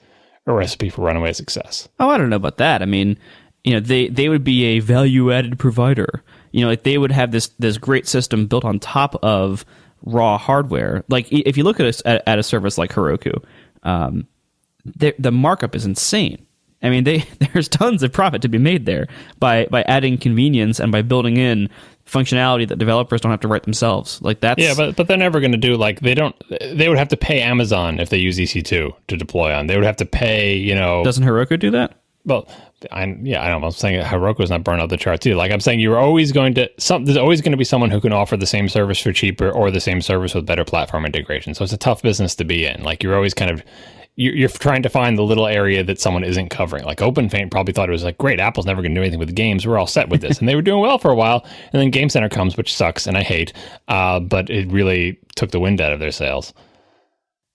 a recipe for runaway success. Oh, I don't know about that. I mean, they would be a value-added provider. Like, they would have this great system built on top of raw hardware. Like, if you look at a service like Heroku, the markup is insane. I mean, there's tons of profit to be made there by adding convenience and by building in functionality that developers don't have to write themselves. Like, that's... Yeah, but they're never going to do, like, they would have to pay Amazon if they use EC2 to deploy on. They would have to pay, Doesn't Heroku do that? Well, I don't know. I'm saying Heroku is not burning out the charts either. Like, I'm saying, there's always going to be someone who can offer the same service for cheaper, or the same service with better platform integration. So it's a tough business to be in. Like, you're always kind of, you're trying to find the little area that someone isn't covering. Like, OpenFaint probably thought it was like, great, Apple's never going to do anything with games. We're all set with this. And they were doing well for a while. And then Game Center comes, which sucks and I hate. But it really took the wind out of their sails.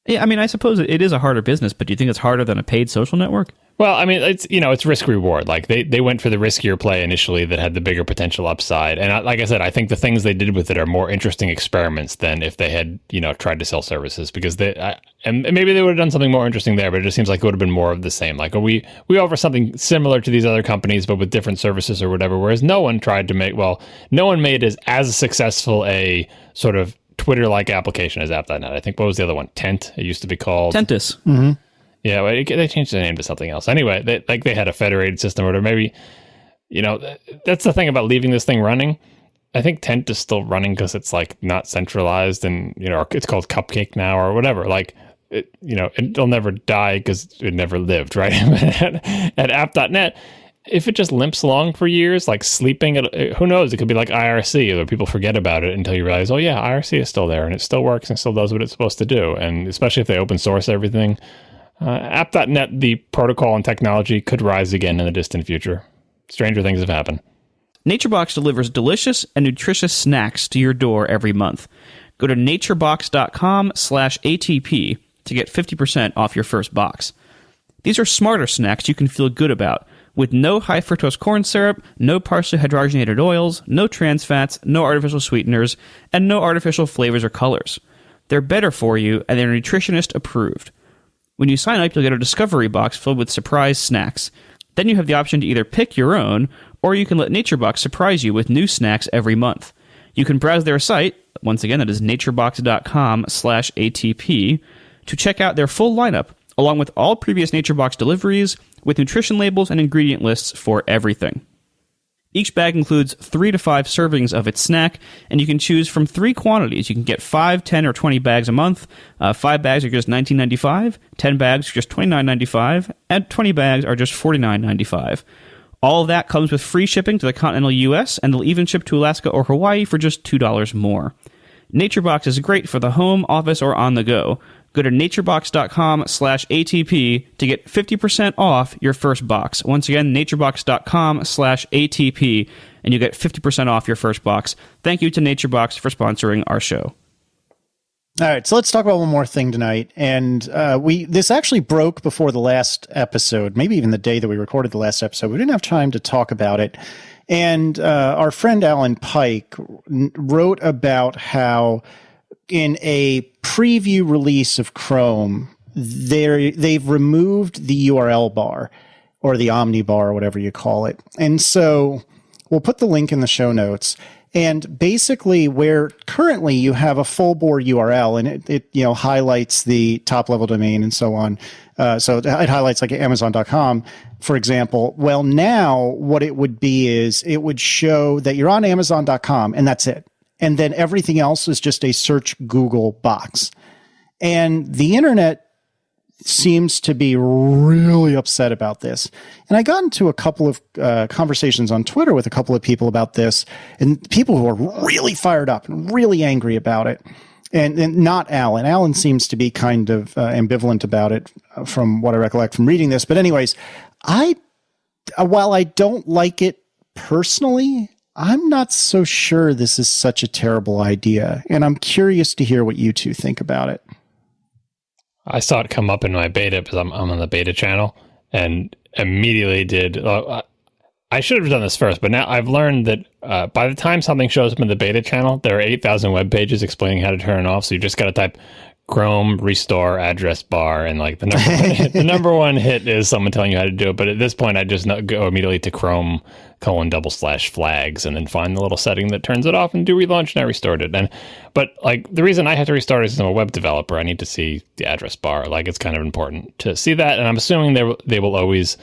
Yeah, I mean, I suppose it is a harder business, but do you think it's harder than a paid social network? Well, I mean, it's risk reward. Like, they went for the riskier play initially that had the bigger potential upside. And like I said, I think the things they did with it are more interesting experiments than if they had, tried to sell services, because and maybe they would have done something more interesting there, but it just seems like it would have been more of the same. Like, we offer something similar to these other companies, but with different services or whatever, whereas no one made as successful a sort of Twitter-like application as App.net. I think, what was the other one? Tent? It used to be called Tentis. Mm-hmm. Yeah, well, they changed the name to something else. Anyway, they had a federated system, or maybe, that's the thing about leaving this thing running. I think Tent is still running because it's like not centralized, and it's called Cupcake now or whatever. Like, it'll never die because it never lived, right? At app.net, if it just limps along for years, like sleeping, who knows? It could be like IRC, or people forget about it until you realize, oh yeah, IRC is still there and it still works and still does what it's supposed to do. And especially if they open source everything, app.net, the protocol and technology could rise again in the distant future. Stranger things have happened. NatureBox delivers delicious and nutritious snacks to your door every month. Go to naturebox.com/ATP to get 50% off your first box. These are smarter snacks you can feel good about, with no high fructose corn syrup, no partially hydrogenated oils, no trans fats, no artificial sweeteners, and no artificial flavors or colors. They're better for you, and they're nutritionist approved. When you sign up, you'll get a discovery box filled with surprise snacks. Then you have the option to either pick your own, or you can let NatureBox surprise you with new snacks every month. You can browse their site, once again that is naturebox.com/ATP, to check out their full lineup, along with all previous NatureBox deliveries, with nutrition labels and ingredient lists for everything. Each bag includes 3 to 5 servings of its snack, and you can choose from 3 quantities. You can get 5, 10, or 20 bags a month. 5 bags are just $19.95, 10 bags are just $29.95, and 20 bags are just $49.95. All of that comes with free shipping to the continental US, and they'll even ship to Alaska or Hawaii for just $2 more. NatureBox is great for the home, office, or on the go. Go to naturebox.com/ATP to get 50% off your first box. Once again, naturebox.com/ATP, and you get 50% off your first box. Thank you to NatureBox for sponsoring our show. All right, so let's talk about one more thing tonight. And this actually broke before the last episode, maybe even the day that we recorded the last episode. We didn't have time to talk about it. And our friend Alan Pike wrote about how in a preview release of Chrome, they've removed the URL bar, or the Omni bar, or whatever you call it. And so we'll put the link in the show notes. And basically, where currently you have a full bore URL, and it highlights the top level domain and so on. So it highlights like Amazon.com, for example. Well, now what it would be is it would show that you're on Amazon.com, and that's it. And then everything else is just a search Google box. And the internet seems to be really upset about this. And I got into a couple of conversations on Twitter with a couple of people about this, and people who are really fired up and really angry about it. And not Alan. Alan seems to be kind of ambivalent about it from what I recollect from reading this. But anyways, while I don't like it personally, I'm not so sure this is such a terrible idea, and I'm curious to hear what you two think about it. I saw it come up in my beta because I'm on the beta channel, and immediately did. I should have done this first, but now I've learned that by the time something shows up in the beta channel, there are 8,000 web pages explaining how to turn it off. So you just got to type Chrome restore address bar, and like the number one hit is someone telling you how to do it. But at this point, I just go immediately to Chrome /flags and then find the little setting that turns it off and do relaunch, and I restored it. But like the reason I had to restart it is I'm a web developer. I need to see the address bar. Like it's kind of important to see that, and I'm assuming they will always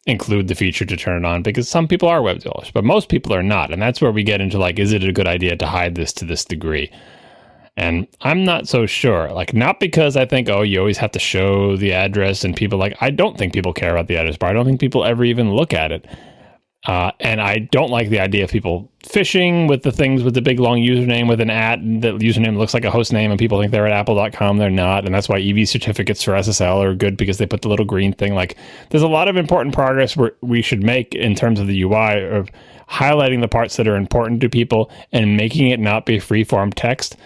include the feature to turn it on because some people are web developers, but most people are not, and that's where we get into like, is it a good idea to hide this to this degree? And I'm not so sure. Like, not because I think, you always have to show the address, and people I don't think people care about the address bar. I don't think people ever even look at it. And I don't like the idea of people phishing with the things with the big long username with an @ the username looks like a host name and people think they're at apple.com. They're not. And that's why EV certificates for SSL are good, because they put the little green thing. Like, there's a lot of important progress we should make in terms of the UI of highlighting the parts that are important to people and making it not be free-form text.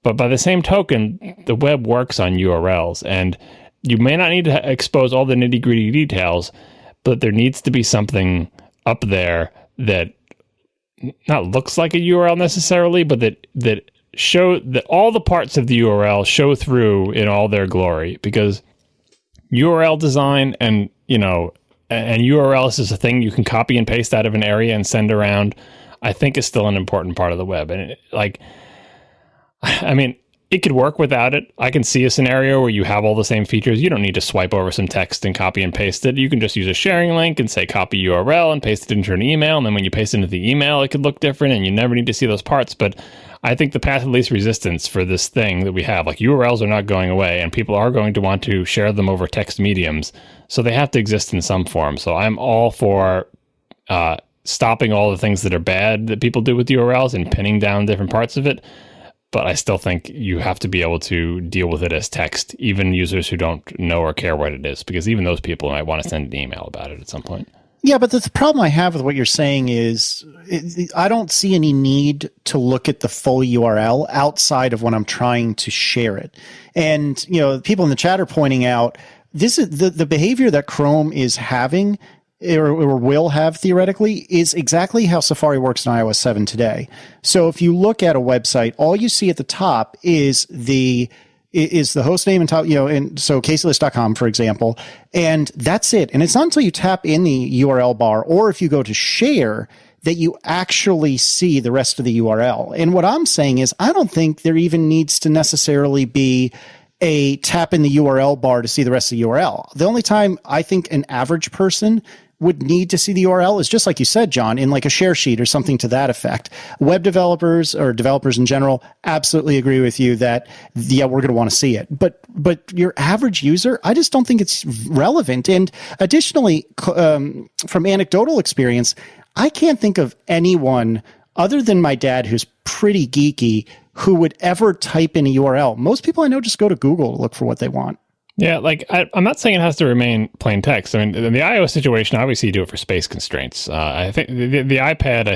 But by the same token, the web works on URLs, and you may not need to expose all the nitty-gritty details, but there needs to be something up there that not looks like a URL necessarily, but that show that all the parts of the URL show through in all their glory, because URL design and URLs is a thing you can copy and paste out of an area and send around, I think is still an important part of the web. And it could work without it. I can see a scenario where you have all the same features. You don't need to swipe over some text and copy and paste it. You can just use a sharing link and say copy URL and paste it into an email. And then when you paste it into the email, it could look different and you never need to see those parts. But I think the path of least resistance for this thing that we have, like URLs are not going away and people are going to want to share them over text mediums. So they have to exist in some form. So I'm all for stopping all the things that are bad that people do with URLs and pinning down different parts of it. But I still think you have to be able to deal with it as text, even users who don't know or care what it is, because even those people might want to send an email about it at some point. Yeah, but the problem I have with what you're saying is I don't see any need to look at the full URL outside of when I'm trying to share it. And, people in the chat are pointing out this is the behavior that Chrome is having or will have theoretically is exactly how Safari works in iOS 7 today. So if you look at a website, all you see at the top is the host name and top, and so caseylist.com, for example, and that's it. And it's not until you tap in the URL bar or if you go to share that you actually see the rest of the URL. And what I'm saying is I don't think there even needs to necessarily be a tap in the URL bar to see the rest of the URL. The only time I think an average person would need to see the URL is just like you said, John, in like a share sheet or something to that effect. Web developers or developers in general absolutely agree with you that, yeah, we're going to want to see it. But your average user, I just don't think it's relevant. And additionally, from anecdotal experience, I can't think of anyone other than my dad who's pretty geeky who would ever type in a URL. Most people I know just go to Google to look for what they want. Yeah, like I'm not saying it has to remain plain text. I mean, in the iOS situation, obviously you do it for space constraints. I think the iPad,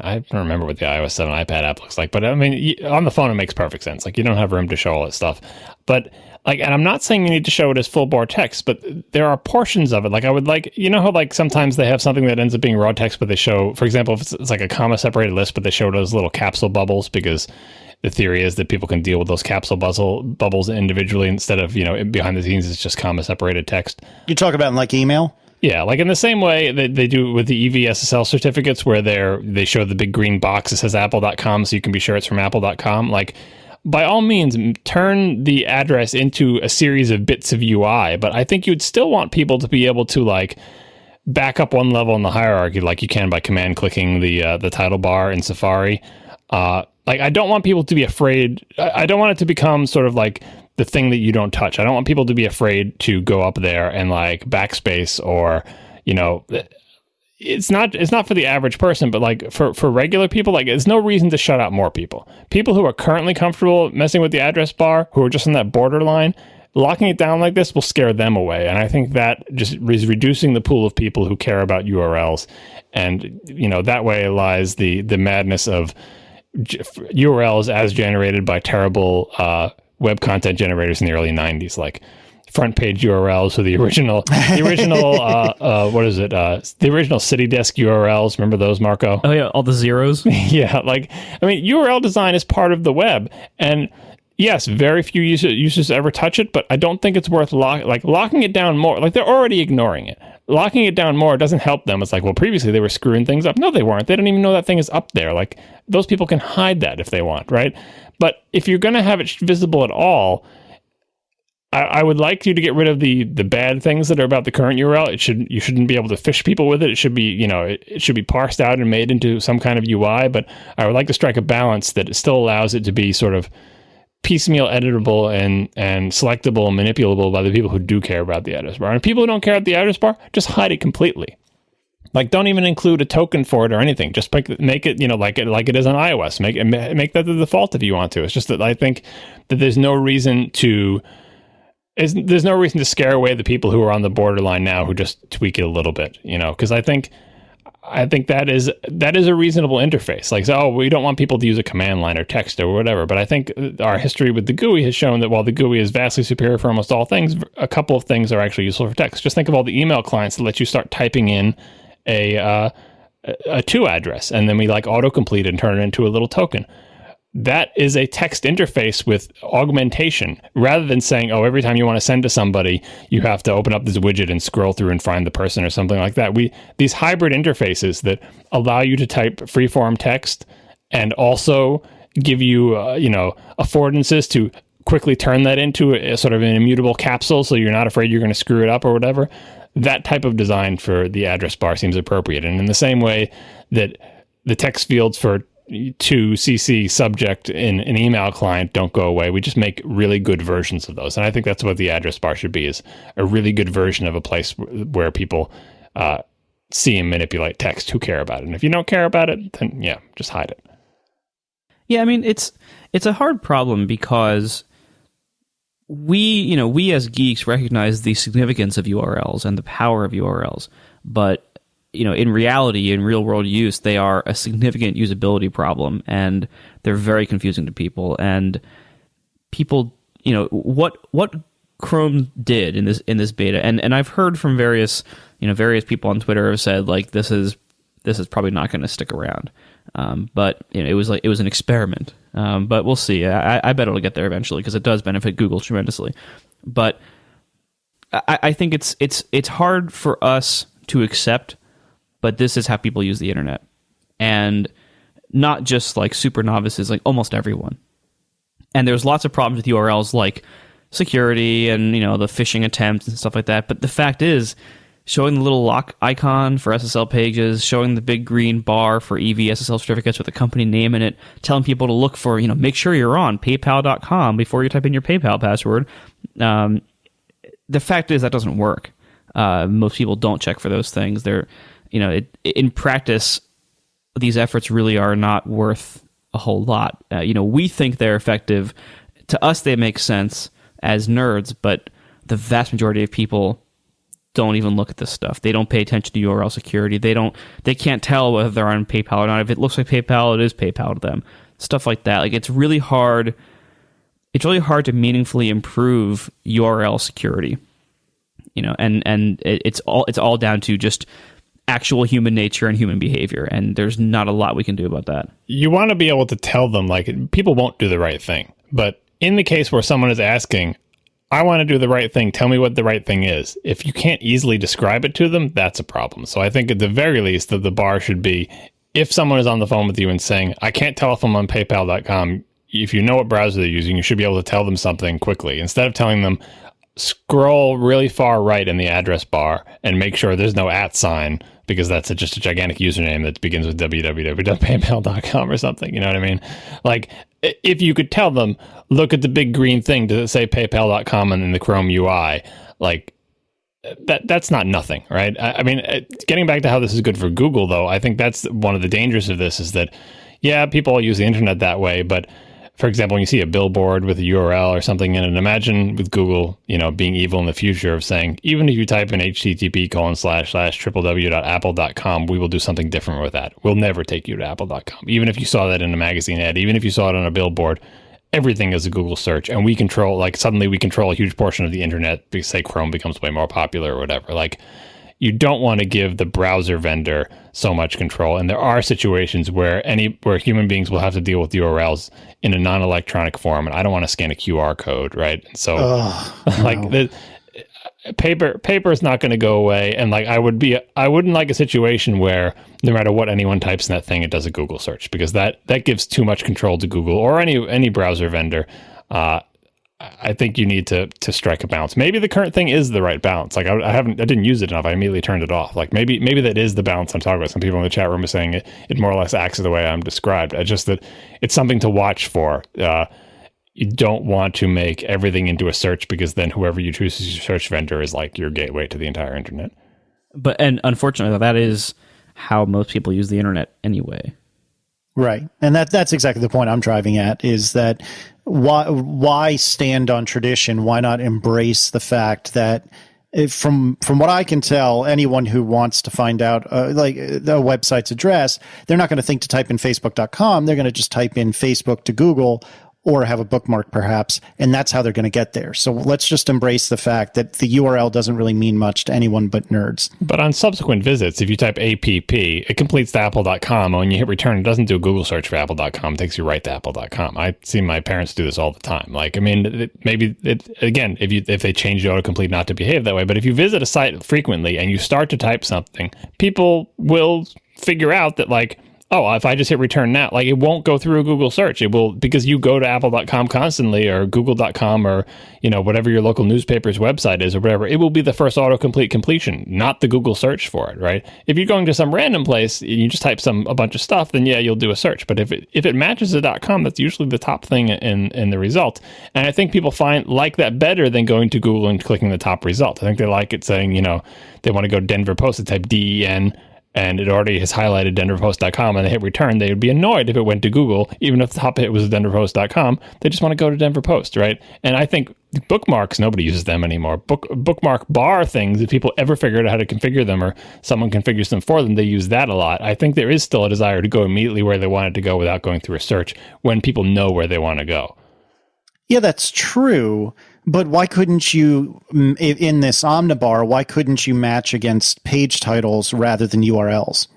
I don't remember what the iOS 7 iPad app looks like, but I mean, on the phone, it makes perfect sense. Like you don't have room to show all that stuff. But like, and I'm not saying you need to show it as full bore text, but there are portions of it. Like I would like, how like sometimes they have something that ends up being raw text, but they show, for example, if it's like a comma separated list, but they show those little capsule bubbles because the theory is that people can deal with those capsule bubbles individually instead of, behind the scenes, it's just comma separated text. You talk about in like email? Yeah, like in the same way that they do with the EVSSL certificates where they show the big green box that says apple.com so you can be sure it's from apple.com. Like, by all means, turn the address into a series of bits of UI, but I think you'd still want people to be able to, like, back up one level in the hierarchy like you can by command clicking the title bar in Safari. Like, I don't want people to be afraid. I don't want it to become sort of like the thing that you don't touch. I don't want people to be afraid to go up there and like backspace or, it's not for the average person, but like for regular people, like there's no reason to shut out more people. People who are currently comfortable messing with the address bar, who are just on that borderline, locking it down like this will scare them away. And I think that just is reducing the pool of people who care about URLs. And, that way lies the madness of URLs as generated by terrible web content generators in the early 90s, like front page URLs for the original what is it? The original CityDesk URLs. Remember those, Marco? Oh yeah, all the zeros. Yeah, URL design is part of the web, and yes, very few users ever touch it, but I don't think it's worth locking it down more. Like they're already ignoring it. Locking it down more doesn't help them. It's like, well, previously they were screwing things up. No, they weren't. They don't even know that thing is up there. Like those people can hide that if they want, right? But if you're going to have it visible at all, I would like you to get rid of the bad things that are about the current URL. You shouldn't be able to fish people with it. It should be, it should be parsed out and made into some kind of UI. But I would like to strike a balance that still allows it to be sort of piecemeal editable and selectable and manipulable by the people who do care about the address bar. And people who don't care about the address bar, just hide it completely. Like, don't even include a token for it or anything. Just make it, like it is on iOS. Make that the default if you want to. It's just that I think that there's no reason to scare away the people who are on the borderline now who just tweak it a little bit, because I think that is a reasonable interface. Like, we don't want people to use a command line or text or whatever. But I think our history with the GUI has shown that while the GUI is vastly superior for almost all things, a couple of things are actually useful for text. Just think of all the email clients that let you start typing in a to address, and then we autocomplete and turn it into a little token. That is a text interface with augmentation, rather than saying, every time you want to send to somebody, you have to open up this widget and scroll through and find the person or something like that. These hybrid interfaces that allow you to type freeform text and also give you, affordances to quickly turn that into a sort of an immutable capsule so you're not afraid you're going to screw it up or whatever, that type of design for the address bar seems appropriate. And in the same way that the text fields for to CC subject in an email client don't go away, we just make really good versions of those. And I think that's what the address bar should be, is a really good version of a place where people see and manipulate text who care about it. And if you don't care about it, then yeah, just hide it. Yeah, I mean, it's a hard problem because we as geeks recognize the significance of URLs and the power of URLs, but in reality, in real world use, they are a significant usability problem, and they're very confusing to people. And people, what Chrome did in this beta, and I've heard from various people on Twitter have said like this is probably not going to stick around. But it was an experiment. But we'll see. I bet it'll get there eventually because it does benefit Google tremendously. But I think it's hard for us to accept. But this is how people use the internet, and not just like super novices, like almost everyone. And there's lots of problems with URLs like security and the phishing attempts and stuff like that. But the fact is, showing the little lock icon for SSL pages, showing the big green bar for EV SSL certificates with a company name in it, telling people to look for, make sure you're on PayPal.com before you type in your PayPal password. The fact is that doesn't work. Most people don't check for those things. They're in practice, these efforts really are not worth a whole lot. We think they're effective. To us, they make sense as nerds, but the vast majority of people don't even look at this stuff. They don't pay attention to URL security. They can't tell whether they're on PayPal or not. If it looks like PayPal, it is PayPal to them. Stuff like that. Like it's really hard to meaningfully improve URL security. And it's all down to just actual human nature and human behavior, and there's not a lot we can do about that. You want to be able to tell them, like, people won't do the right thing. But in the case where someone is asking, I want to do the right thing, tell me what the right thing is. If you can't easily describe it to them, that's a problem. So I think at the very least that the bar should be, if someone is on the phone with you and saying, I can't tell if I'm on PayPal.com, if you know what browser they're using, you should be able to tell them something quickly. Instead of telling them, scroll really far right in the address bar and make sure there's no @ sign, because that's just a gigantic username that begins with www.paypal.com or something. You know what I mean? Like, if you could tell them, look at the big green thing to say paypal.com and in the Chrome UI, like, that's not nothing, right? I mean, getting back to how this is good for Google, though, I think that's one of the dangers of this is that, yeah, people use the internet that way, but for example, when you see a billboard with a URL or something in it, imagine with Google, being evil in the future of saying, even if you type in http://www.apple.com, we will do something different with that. We'll never take you to apple.com. Even if you saw that in a magazine ad, even if you saw it on a billboard, everything is a Google search. And we control, suddenly we control a huge portion of the internet because, say, Chrome becomes way more popular or whatever. You don't want to give the browser vendor so much control. And there are situations where human beings will have to deal with URLs in a non-electronic form. And I don't want to scan a QR code, right? So paper is not going to go away. And I wouldn't like a situation where no matter what anyone types in that thing, it does a Google search, because that gives too much control to Google or any browser vendor. I think you need to strike a balance. Maybe the current thing is the right balance. I didn't use it enough. I immediately turned it off. Maybe that is the balance I'm talking about. Some people in the chat room are saying it more or less acts the way I'm described. Just that it's something to watch for. You don't want to make everything into a search, because then whoever you choose as your search vendor is like your gateway to the entire internet. And unfortunately, that is how most people use the internet anyway. Right. And that's exactly the point I'm driving at, is that why stand on tradition? Why not embrace the fact that from what I can tell, anyone who wants to find out the website's address, they're not going to think to type in facebook.com. They're going to just type in Facebook to Google, or have a bookmark perhaps, and that's how they're going to get there. So let's just embrace the fact that the URL doesn't really mean much to anyone but nerds. But on subsequent visits, if you type app, it completes to apple.com, and when you hit return, it doesn't do a Google search for apple.com, it takes you right to apple.com. I see my parents do this all the time. If they change the autocomplete not to behave that way, but if you visit a site frequently and you start to type something, people will figure out that oh, if I just hit return now, like it won't go through a Google search. It will, because you go to apple.com constantly or google.com or, whatever your local newspaper's website is or whatever. It will be the first autocomplete completion, not the Google search for it, right? If you're going to some random place and you just type a bunch of stuff, then yeah, you'll do a search. But if it matches the .com, that's usually the top thing in the result. And I think people like that better than going to Google and clicking the top result. I think they like it saying, they want to go Denver Post, they type DEN, and it already has highlighted denverpost.com, and they hit return. They would be annoyed if it went to Google, even if the top hit was denverpost.com. They just want to go to Denver Post, right? And I think bookmarks, nobody uses them anymore. Bookmark bar things, if people ever figured out how to configure them or someone configures them for them, they use that a lot. I think there is still a desire to go immediately where they wanted to go without going through a search when people know where they want to go. Yeah, that's true. But why couldn't you, in this Omnibar, why couldn't you match against page titles rather than URLs?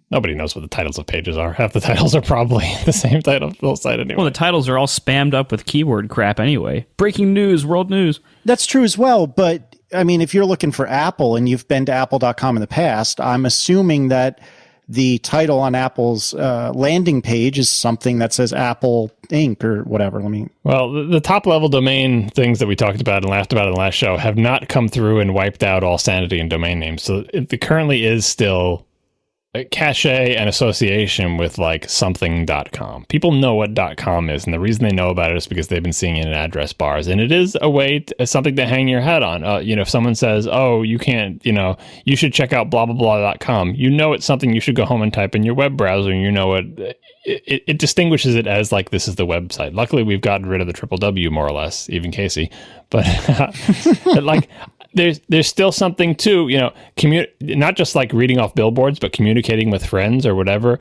Nobody knows what the titles of pages are. Half the titles are probably the same title of the whole site anyway. Well, the titles are all spammed up with keyword crap anyway. Breaking news, world news. That's true as well. But, I mean, if you're looking for Apple and you've been to apple.com in the past, I'm assuming that the title on Apple's landing page is something that says Apple Inc. or whatever. Well, the top level domain things that we talked about and laughed about in the last show have not come through and wiped out all sanity in domain names. So it currently is still a cache and association with like something.com. People know what .com is, and the reason they know about it is because they've been seeing it in address bars. And it is a way, something to hang your head on. If someone says, oh, you can't, you should check out blah, blah, blah.com, it's something you should go home and type in your web browser, and it distinguishes it as like, this is the website. Luckily, we've gotten rid of the triple W, more or less, even Casey. But like, there's still something to, not just like reading off billboards, but communicating with friends or whatever.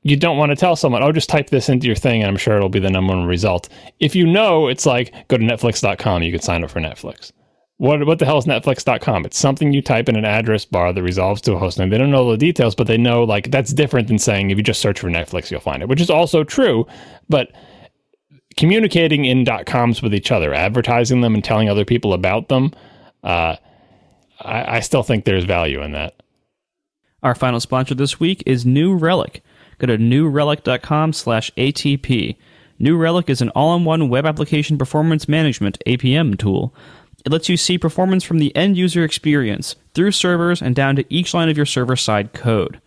You don't want to tell someone, oh, just type this into your thing and I'm sure it'll be the number one result. If it's like, go to netflix.com, you can sign up for Netflix. What the hell is netflix.com? It's something you type in an address bar that resolves to a host name. They don't know the details, but they know like that's different than saying if you just search for Netflix, you'll find it, which is also true. But communicating in .coms with each other, advertising them and telling other people about them, I still think there's value in that. Our final sponsor this week is New Relic. Go to newrelic.com/ATP. New Relic is an all-in-one web application performance management APM tool. It lets you see performance from the end-user experience, through servers and down to each line of your server-side code.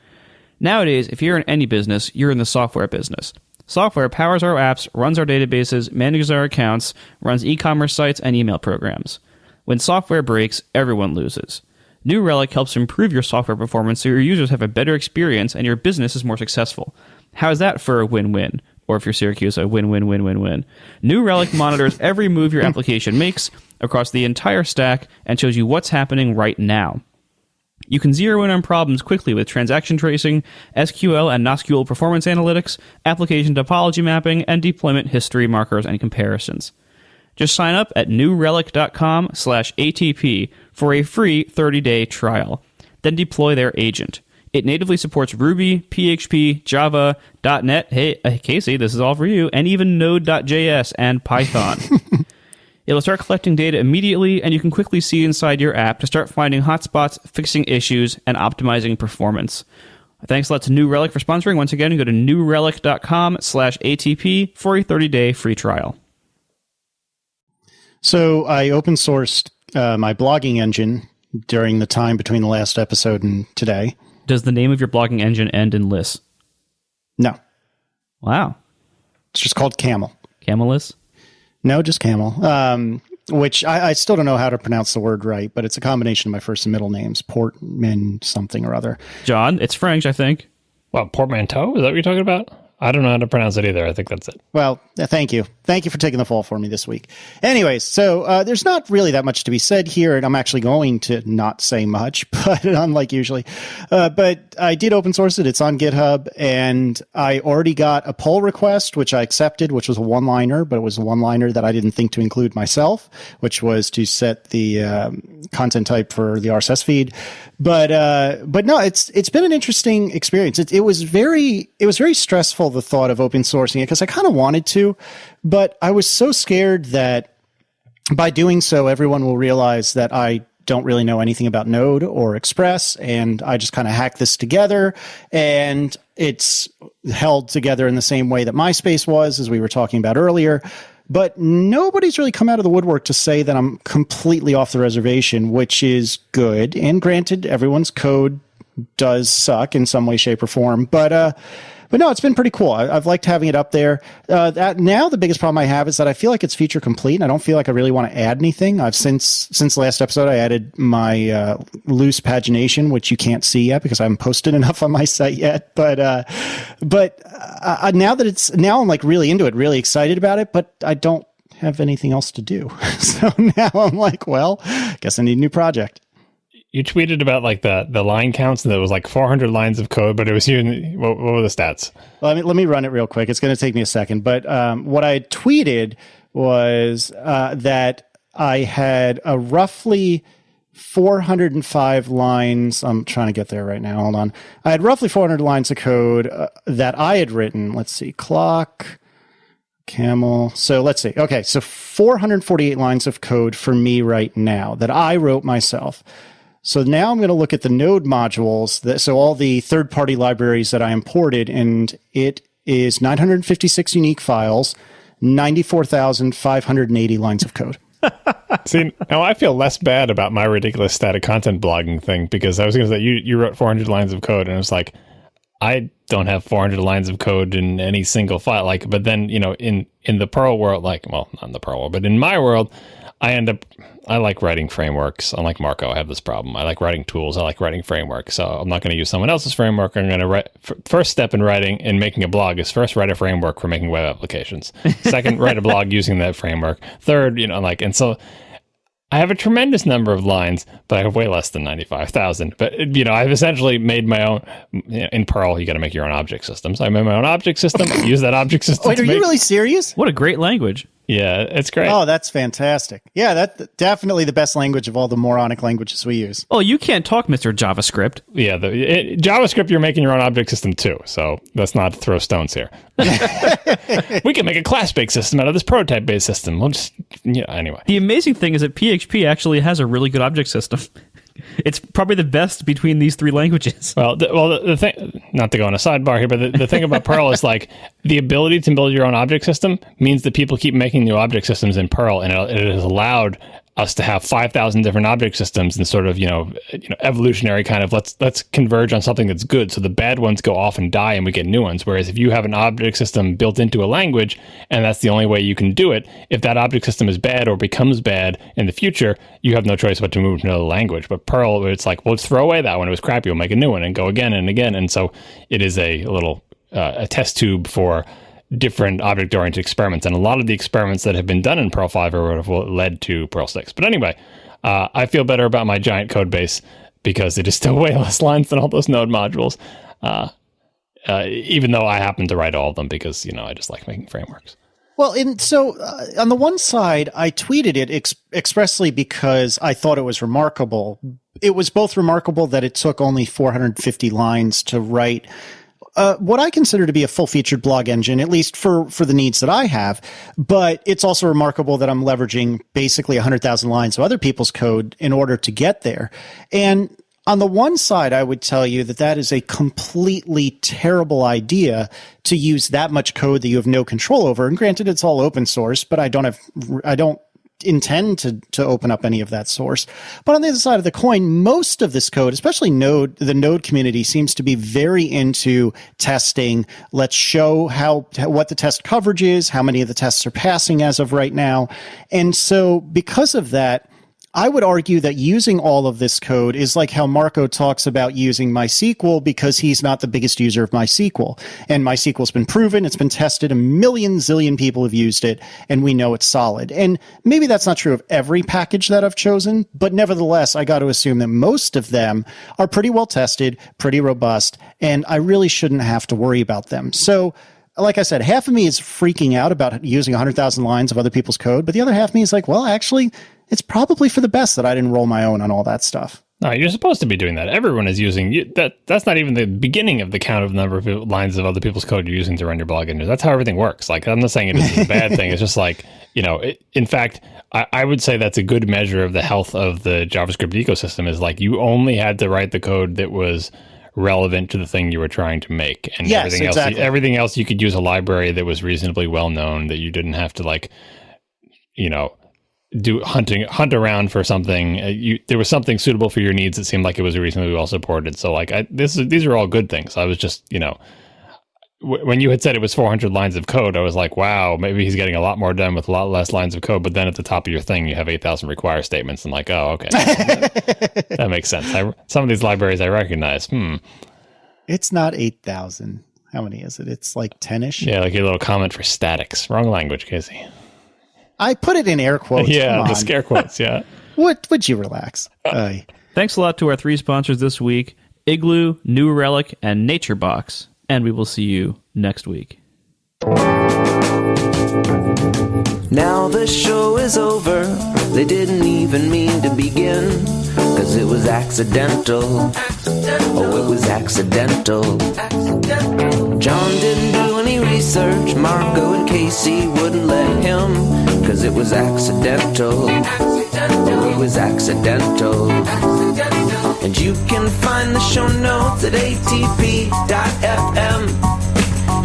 Nowadays, if you're in any business, you're in the software business. Software powers our apps, runs our databases, manages our accounts, runs e-commerce sites and email programs. When software breaks, everyone loses. New Relic helps improve your software performance so your users have a better experience and your business is more successful. How is that for a win-win? Or if you're Syracuse, a win-win-win-win-win. New Relic monitors every move your application makes across the entire stack and shows you what's happening right now. You can zero in on problems quickly with transaction tracing, SQL and NoSQL performance analytics, application topology mapping, and deployment history markers and comparisons. Just sign up at newrelic.com/ATP for a free 30-day trial. Then deploy their agent. It natively supports Ruby, PHP, Java, .NET, hey, Casey, this is all for you, and even Node.js and Python. It'll start collecting data immediately, and you can quickly see inside your app to start finding hotspots, fixing issues, and optimizing performance. Thanks a lot to New Relic for sponsoring. Once again, go to newrelic.com/ATP for a 30-day free trial. So I open sourced my blogging engine during the time between the last episode and today. Does the name of your blogging engine end in Liss? No. Wow. It's just called Camel. Camelis? No, just Camel. Which I still don't know how to pronounce the word right, but it's a combination of my first and middle names. Portman something or other. John, it's French, I think. Well, portmanteau? Is that what you're talking about? I don't know how to pronounce it either. I think that's it. Well, thank you. Thank you for taking the fall for me this week. Anyways, so there's not really that much to be said here, and I'm actually going to not say much, but unlike usually. But I did open source it. It's on GitHub, and I already got a pull request, which I accepted, which was a one-liner, but it was a one-liner that I didn't think to include myself, which was to set the content type for the RSS feed. But no, it's been an interesting experience. It was very stressful, the thought of open sourcing it, because I kind of wanted to, but I was so scared that by doing so, everyone will realize that I don't really know anything about Node or Express, and I just kind of hacked this together, and it's held together in the same way that MySpace was, as we were talking about earlier. But nobody's really come out of the woodwork to say that I'm completely off the reservation, which is good. And granted, everyone's code does suck in some way, shape, or form. But no, it's been pretty cool. I've liked having it up there. Now the biggest problem I have is that I feel like it's feature complete, and I don't feel like I really want to add anything. I've since last episode, I added my loose pagination, which you can't see yet because I haven't posted enough on my site yet. But now I'm like really into it, really excited about it, but I don't have anything else to do. So now I'm like, well, guess I need a new project. You tweeted about like the line counts, and it was like 400 lines of code, but it was here. What were the stats? Well, let me run it real quick. It's going to take me a second. But what I tweeted was that I had a roughly 405 lines. I'm trying to get there right now. Hold on. I had roughly 400 lines of code that I had written. Let's see. Clock. Camel. So let's see. Okay. So 448 lines of code for me right now that I wrote myself. So now I'm going to look at the Node modules, so all the third-party libraries that I imported, and it is 956 unique files, 94,580 lines of code. See, now I feel less bad about my ridiculous static content blogging thing, because I was going to say, you wrote 400 lines of code, and it's like, I don't have 400 lines of code in any single file. Like, but then, in the Perl world, like, well, not in the Perl world, but in my world, I like writing frameworks. Unlike Marco, I have this problem. I like writing tools. I like writing frameworks. So I'm not going to use someone else's framework. I'm going to write. First step in writing and making a blog is first write a framework for making web applications. Second, write a blog using that framework. Third, and so I have a tremendous number of lines, but I have way less than 95,000. But, I've essentially made my own. In Perl, you got to make your own object system. So I made my own object system, use that object system. Wait, are you really serious? What a great language. Yeah, it's great. Oh, that's fantastic. Yeah, that's definitely the best language of all the moronic languages we use. Oh, you can't talk, Mr. JavaScript. Yeah, JavaScript, you're making your own object system too, so let's not throw stones here. We can make a class-based system out of this prototype-based system. We'll just, anyway. The amazing thing is that PHP actually has a really good object system. It's probably the best between these three languages. Well, the thing, not to go on a sidebar here, but the thing about Perl is like the ability to build your own object system means that people keep making new object systems in Perl, and it has allowed us to have 5,000 different object systems and sort of, evolutionary kind of let's converge on something that's good. So the bad ones go off and die and we get new ones. Whereas if you have an object system built into a language and that's the only way you can do it, if that object system is bad or becomes bad in the future, you have no choice but to move to another language. But Perl, it's like, well, let's throw away that one. It was crappy. We'll make a new one and go again and again. And so it is a little a test tube for different object-oriented experiments, and a lot of the experiments that have been done in Perl 5 have led to Perl 6. But anyway, I feel better about my giant code base because it is still way less lines than all those Node modules, even though I happen to write all of them because, I just like making frameworks. Well, on the one side, I tweeted it expressly because I thought it was remarkable. It was both remarkable that it took only 450 lines to write what I consider to be a full-featured blog engine, at least for the needs that I have. But it's also remarkable that I'm leveraging basically 100,000 lines of other people's code in order to get there. And on the one side, I would tell you that is a completely terrible idea to use that much code that you have no control over. And granted, it's all open source, but I don't intend to open up any of that source. But on the other side of the coin, most of this code, especially Node, the Node community seems to be very into testing. Let's show what the test coverage is, how many of the tests are passing as of right now. And so because of that, I would argue that using all of this code is like how Marco talks about using MySQL because he's not the biggest user of MySQL. And MySQL's been proven, it's been tested, a million zillion people have used it, and we know it's solid. And maybe that's not true of every package that I've chosen, but nevertheless, I got to assume that most of them are pretty well tested, pretty robust, and I really shouldn't have to worry about them. So, like I said, half of me is freaking out about using 100,000 lines of other people's code, but the other half of me is like, well, actually, it's probably for the best that I didn't roll my own on all that stuff. No, you're supposed to be doing that. Everyone is using that. That's not even the beginning of the count of number of lines of other people's code you're using to run your blog engine. That's how everything works. Like, I'm not saying it is a bad thing. It's just like, in fact, I would say that's a good measure of the health of the JavaScript ecosystem is like you only had to write the code that was relevant to the thing you were trying to make. And yes, everything else you could use a library that was reasonably well known that you didn't have to hunt around for something. There was something suitable for your needs. It seemed like it was reasonably well supported. So like these are all good things. I was just, when you had said it was 400 lines of code, I was like, wow, maybe he's getting a lot more done with a lot less lines of code. But then at the top of your thing, you have 8,000 require statements and like, oh, okay. That makes sense. Some of these libraries I recognize. It's not 8,000. How many is it? It's like 10-ish. Yeah, like your little comment for statics. Wrong language, Casey. I put it in air quotes. Yeah, the scare quotes, yeah. Would you relax? Thanks a lot to our 3 sponsors this week, Igloo, New Relic, and NatureBox. And we will see you next week. Now the show is over. They didn't even mean to begin, 'cause it was accidental. Oh, it was accidental. John didn't do any research. Marco and Casey wouldn't let him, 'cause it was accidental. Oh, it was accidental. And you can find the show notes at atp.fm.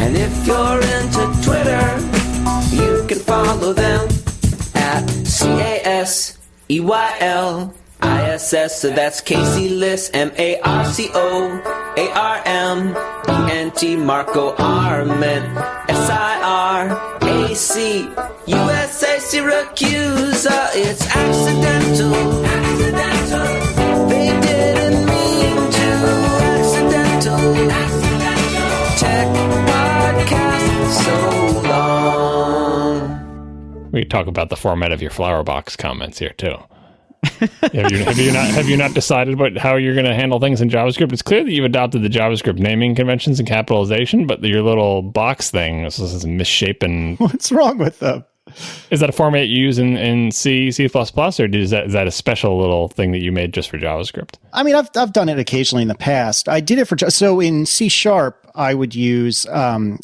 And if you're into Twitter, you can follow them at CASEYLISS. So that's Casey Liss, MARCOARMENT, Marco Arment, SIRAC, USA Syracuse. It's accidental. They didn't mean to. Accidental. Tech podcast so long. We talk about the format of your Flowerbox comments here too. Have you not decided how you're going to handle things in JavaScript? It's clear that you've adopted the JavaScript naming conventions and capitalization, but your little box thing is misshapen. What's wrong with them? Is that a format you use in C, C++, or is that a special little thing that you made just for JavaScript? I mean, I've done it occasionally in the past. I did it so in C#, I would use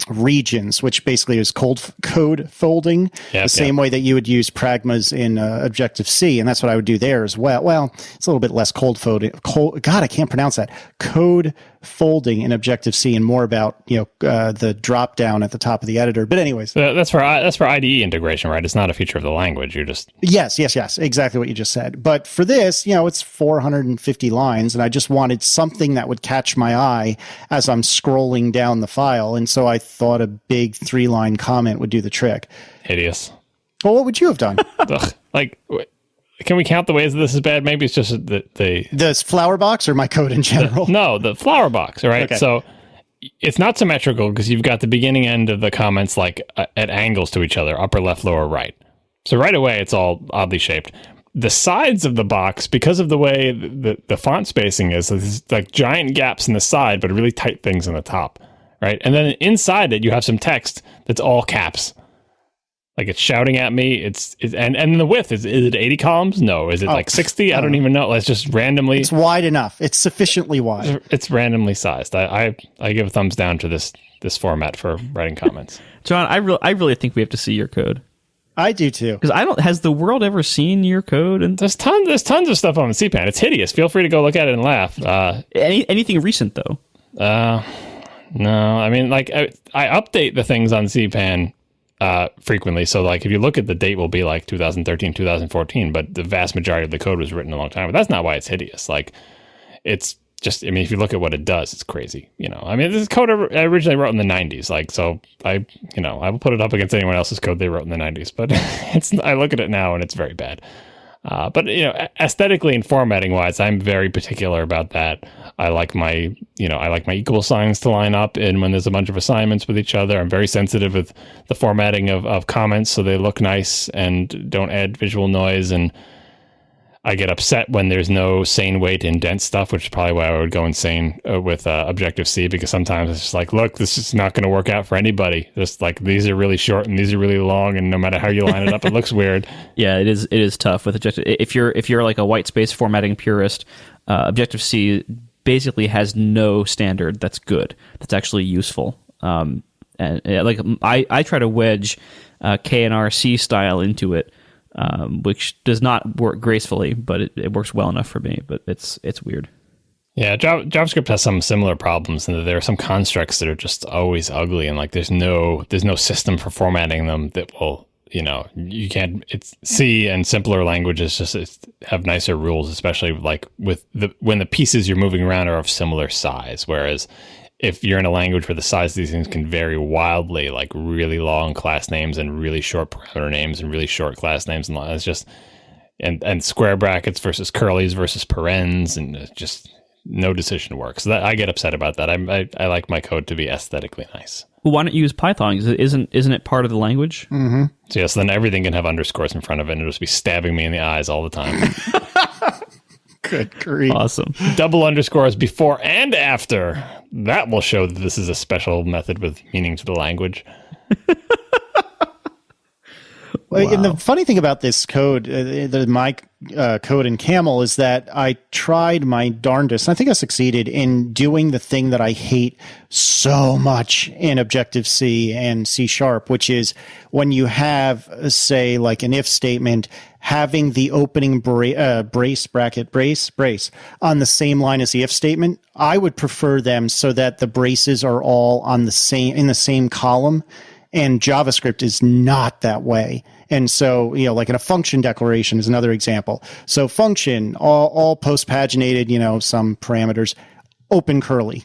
regions, which basically is code folding, the same way that you would use pragmas in Objective-C, and that's what I would do there as well. Well, it's a little bit less code folding. God, I can't pronounce that. Code folding in Objective-C, and more about the drop down at the top of the editor. But anyways, that's for IDE integration, right? It's not a feature of the language. You're just yes, exactly what you just said. But for this, it's 450 lines, and I just wanted something that would catch my eye as I'm scrolling down the file, and so I thought a big 3-line comment would do the trick. Hideous. Well, what would you have done? Ugh, can we count the ways that this is bad? Maybe it's just this Flowerbox or my code in general. The Flowerbox. All right. Okay. So it's not symmetrical because you've got the beginning end of the comments at angles to each other, upper left, lower right. So right away, it's all oddly shaped. The sides of the box, because of the way the font spacing is, there's like giant gaps in the side, but really tight things in the top, right? And then inside it, you have some text that's all caps. Like it's shouting at me. And the width, is it 80 columns? No. Is it 60? I don't even know. Let's just randomly. It's wide enough. It's sufficiently wide. It's randomly sized. I give a thumbs down to this format for writing comments. John, I really think we have to see your code. I do too. Because has the world ever seen your code? And there's tons of stuff on the CPAN. It's hideous. Feel free to go look at it and laugh. Anything recent though? No. I mean, I update the things on CPAN frequently. So if you look at the date, will be 2013, 2014. But the vast majority of the code was written a long time. But that's not why it's hideous. It's just, if you look at what it does, it's crazy. This is code I originally wrote in the 90s. So I will put it up against anyone else's code they wrote in the 90s. But I look at it now and it's very bad. But aesthetically and formatting wise, I'm very particular about that. I like my equal signs to line up, and when there's a bunch of assignments with each other, I'm very sensitive with the formatting of comments so they look nice and don't add visual noise. And I get upset when there's no sane way to indent stuff, which is probably why I would go insane with Objective-C, because sometimes it's just like, look, this is not going to work out for anybody. Just like, these are really short and these are really long, and no matter how you line it up, it looks weird. Yeah, it is tough with Objective. If you're like a white space formatting purist, Objective-C basically has no standard that's good, that's actually useful. And like I try to wedge K&R-C style into it, which does not work gracefully, but it works well enough for me. But it's weird. Yeah, JavaScript has some similar problems in that there are some constructs that are just always ugly, and like there's no system for formatting them that will, you can't. It's C and simpler languages just have nicer rules, especially like when the pieces you're moving around are of similar size. Whereas if you're in a language where the size of these things can vary wildly, like really long class names and really short parameter names and really short class names, and it's just and square brackets versus curlies versus parens, and it's just no decision works. So I get upset about that. I like my code to be aesthetically nice. Well, why don't you use Python? Isn't it part of the language? Mm-hmm. So yes, then everything can have underscores in front of it, and it'll just be stabbing me in the eyes all the time. Good grief. Awesome. Double underscores before and after. That will show that this is a special method with meaning to the language. Well, and the funny thing about this code, my code in Camel, is that I tried my darndest, and I think I succeeded in doing the thing that I hate so much in Objective-C and C#, which is when you have, say, like an if statement, having the opening brace on the same line as the if statement. I would prefer them so that the braces are all in the same column, and JavaScript is not that way. And so, like in a function declaration is another example. So function, all post-paginated, some parameters, open curly,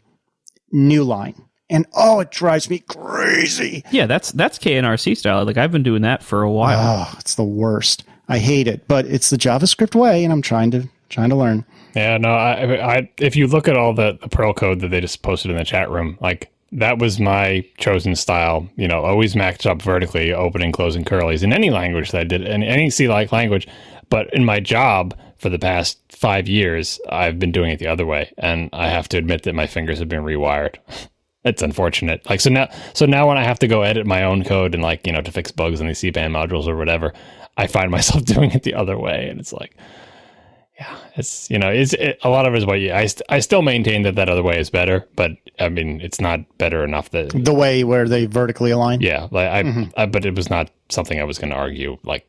new line. And it drives me crazy. Yeah, that's K&R-C style. Like I've been doing that for a while. Oh, it's the worst. I hate it, but it's the JavaScript way, and I'm trying to learn. Yeah, no, I if you look at all the Perl code that they just posted in the chat room, like that was my chosen style, always matched up vertically, opening, closing curlies in any language that I did, in any C-like language. But in my job for the past 5 years, I've been doing it the other way. And I have to admit that my fingers have been rewired. It's unfortunate. Like, so now when I have to go edit my own code and to fix bugs in these cpan modules or whatever, I find myself doing it the other way. And it's like, yeah, it's, a lot of it is what I still maintain that other way is better, but I mean, it's not better enough that the way where they vertically align. Yeah. Like but it was not something I was going to argue. Like,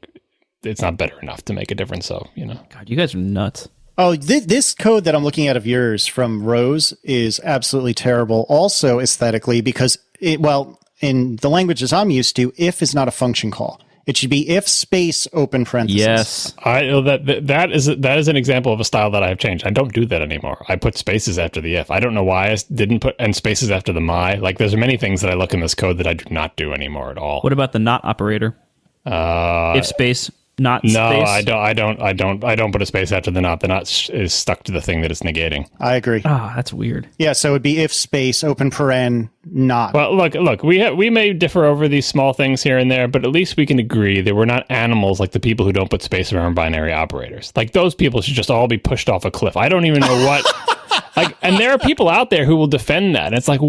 it's not better enough to make a difference. So, God, you guys are nuts. Oh, this code that I'm looking at of yours from Rose is absolutely terrible. Also aesthetically, because in the languages I'm used to, if is not a function call. It should be if space open parentheses. Yes. That is an example of a style that I've changed. I don't do that anymore. I put spaces after the if. I don't know why I didn't put and spaces after the my. Like there's many things that I look in this code that I do not do anymore at all. What about the not operator? If space, not space? No, I don't put a space after the not. The not is stuck to the thing that it's negating. I agree. That's weird. Yeah, so it would be if space open paren not. Well, look, we may differ over these small things here and there, but at least we can agree that we're not animals like the people who don't put space around binary operators. Like those people should just all be pushed off a cliff. I don't even know what. And there are people out there who will defend that. And it's like,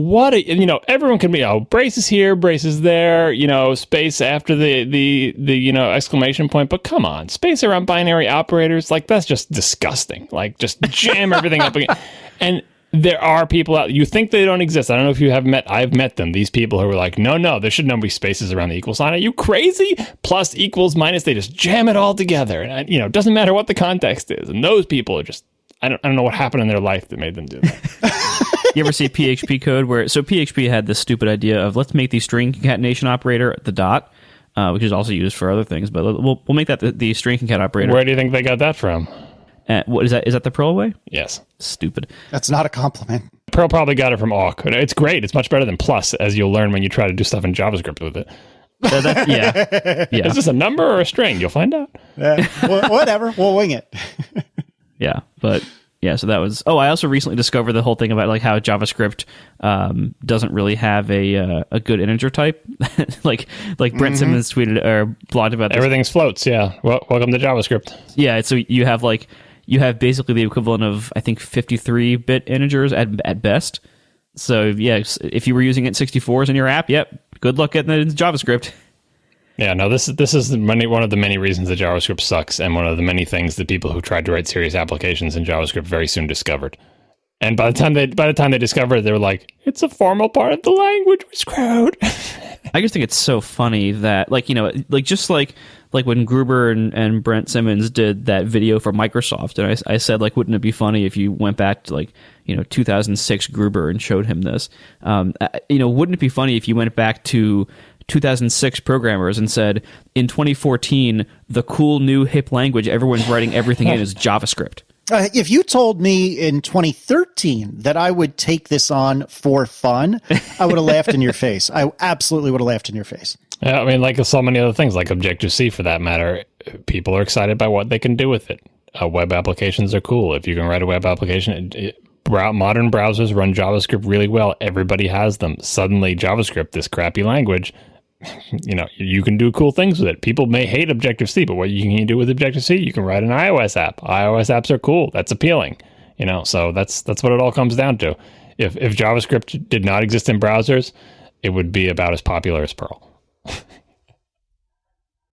everyone can be, braces here, braces there, space after the exclamation point. But come on, space around binary operators, like that's just disgusting. Like just jam everything up again. And there are people out, you think they don't exist. I don't know if you have I've met them. These people who are like, no, there should not be spaces around the equal sign. Are you crazy? Plus, equals, minus, they just jam it all together. And, it doesn't matter what the context is. And those people are just, I don't know what happened in their life that made them do that. You ever see PHP code so PHP had this stupid idea of let's make the string concatenation operator the dot, which is also used for other things, but we'll make that the string concat operator. Where do you think they got that from? What is that? Is that the Perl way? Yes. Stupid. That's not a compliment. Perl probably got it from awk. It's great. It's much better than plus, as you'll learn when you try to do stuff in JavaScript with it. Yeah. Is this a number or a string? You'll find out. Whatever. We'll wing it. Yeah, but Yeah, so that was. Oh, I also recently discovered the whole thing about like how JavaScript doesn't really have a good integer type. like Brent Simmons tweeted or blogged about this. Everything's floats. Yeah. Well, welcome to JavaScript. Yeah, so you have basically the equivalent of I think 53-bit integers at best. So yeah, if you were using it 64s in your app, yep, good luck getting it into JavaScript. Yeah, no, this is one of the many reasons that JavaScript sucks, and one of the many things that people who tried to write serious applications in JavaScript very soon discovered. And by the time they discovered it, they were like, "It's a formal part of the language. We're screwed." I just think it's so funny that, just like when Gruber and Brent Simmons did that video for Microsoft, and I said, like, wouldn't it be funny if you went back to 2006 Gruber and showed him this? Wouldn't it be funny if you went back to 2006 programmers and said, in 2014, the cool new hip language everyone's writing everything in is JavaScript? If you told me in 2013 that I would take this on for fun, I would have laughed in your face. I absolutely would have laughed in your face. Yeah, I mean, like so many other things, like Objective-C for that matter, people are excited by what they can do with it. Web applications are cool. If you can write a web application, modern browsers run JavaScript really well. Everybody has them. Suddenly, JavaScript, this crappy language, you can do cool things with it. People may hate Objective-C, but what you can do with Objective-C, you can write an iOS app. iOS apps are cool. That's appealing. So that's what it all comes down to. If JavaScript did not exist in browsers, it would be about as popular as Perl.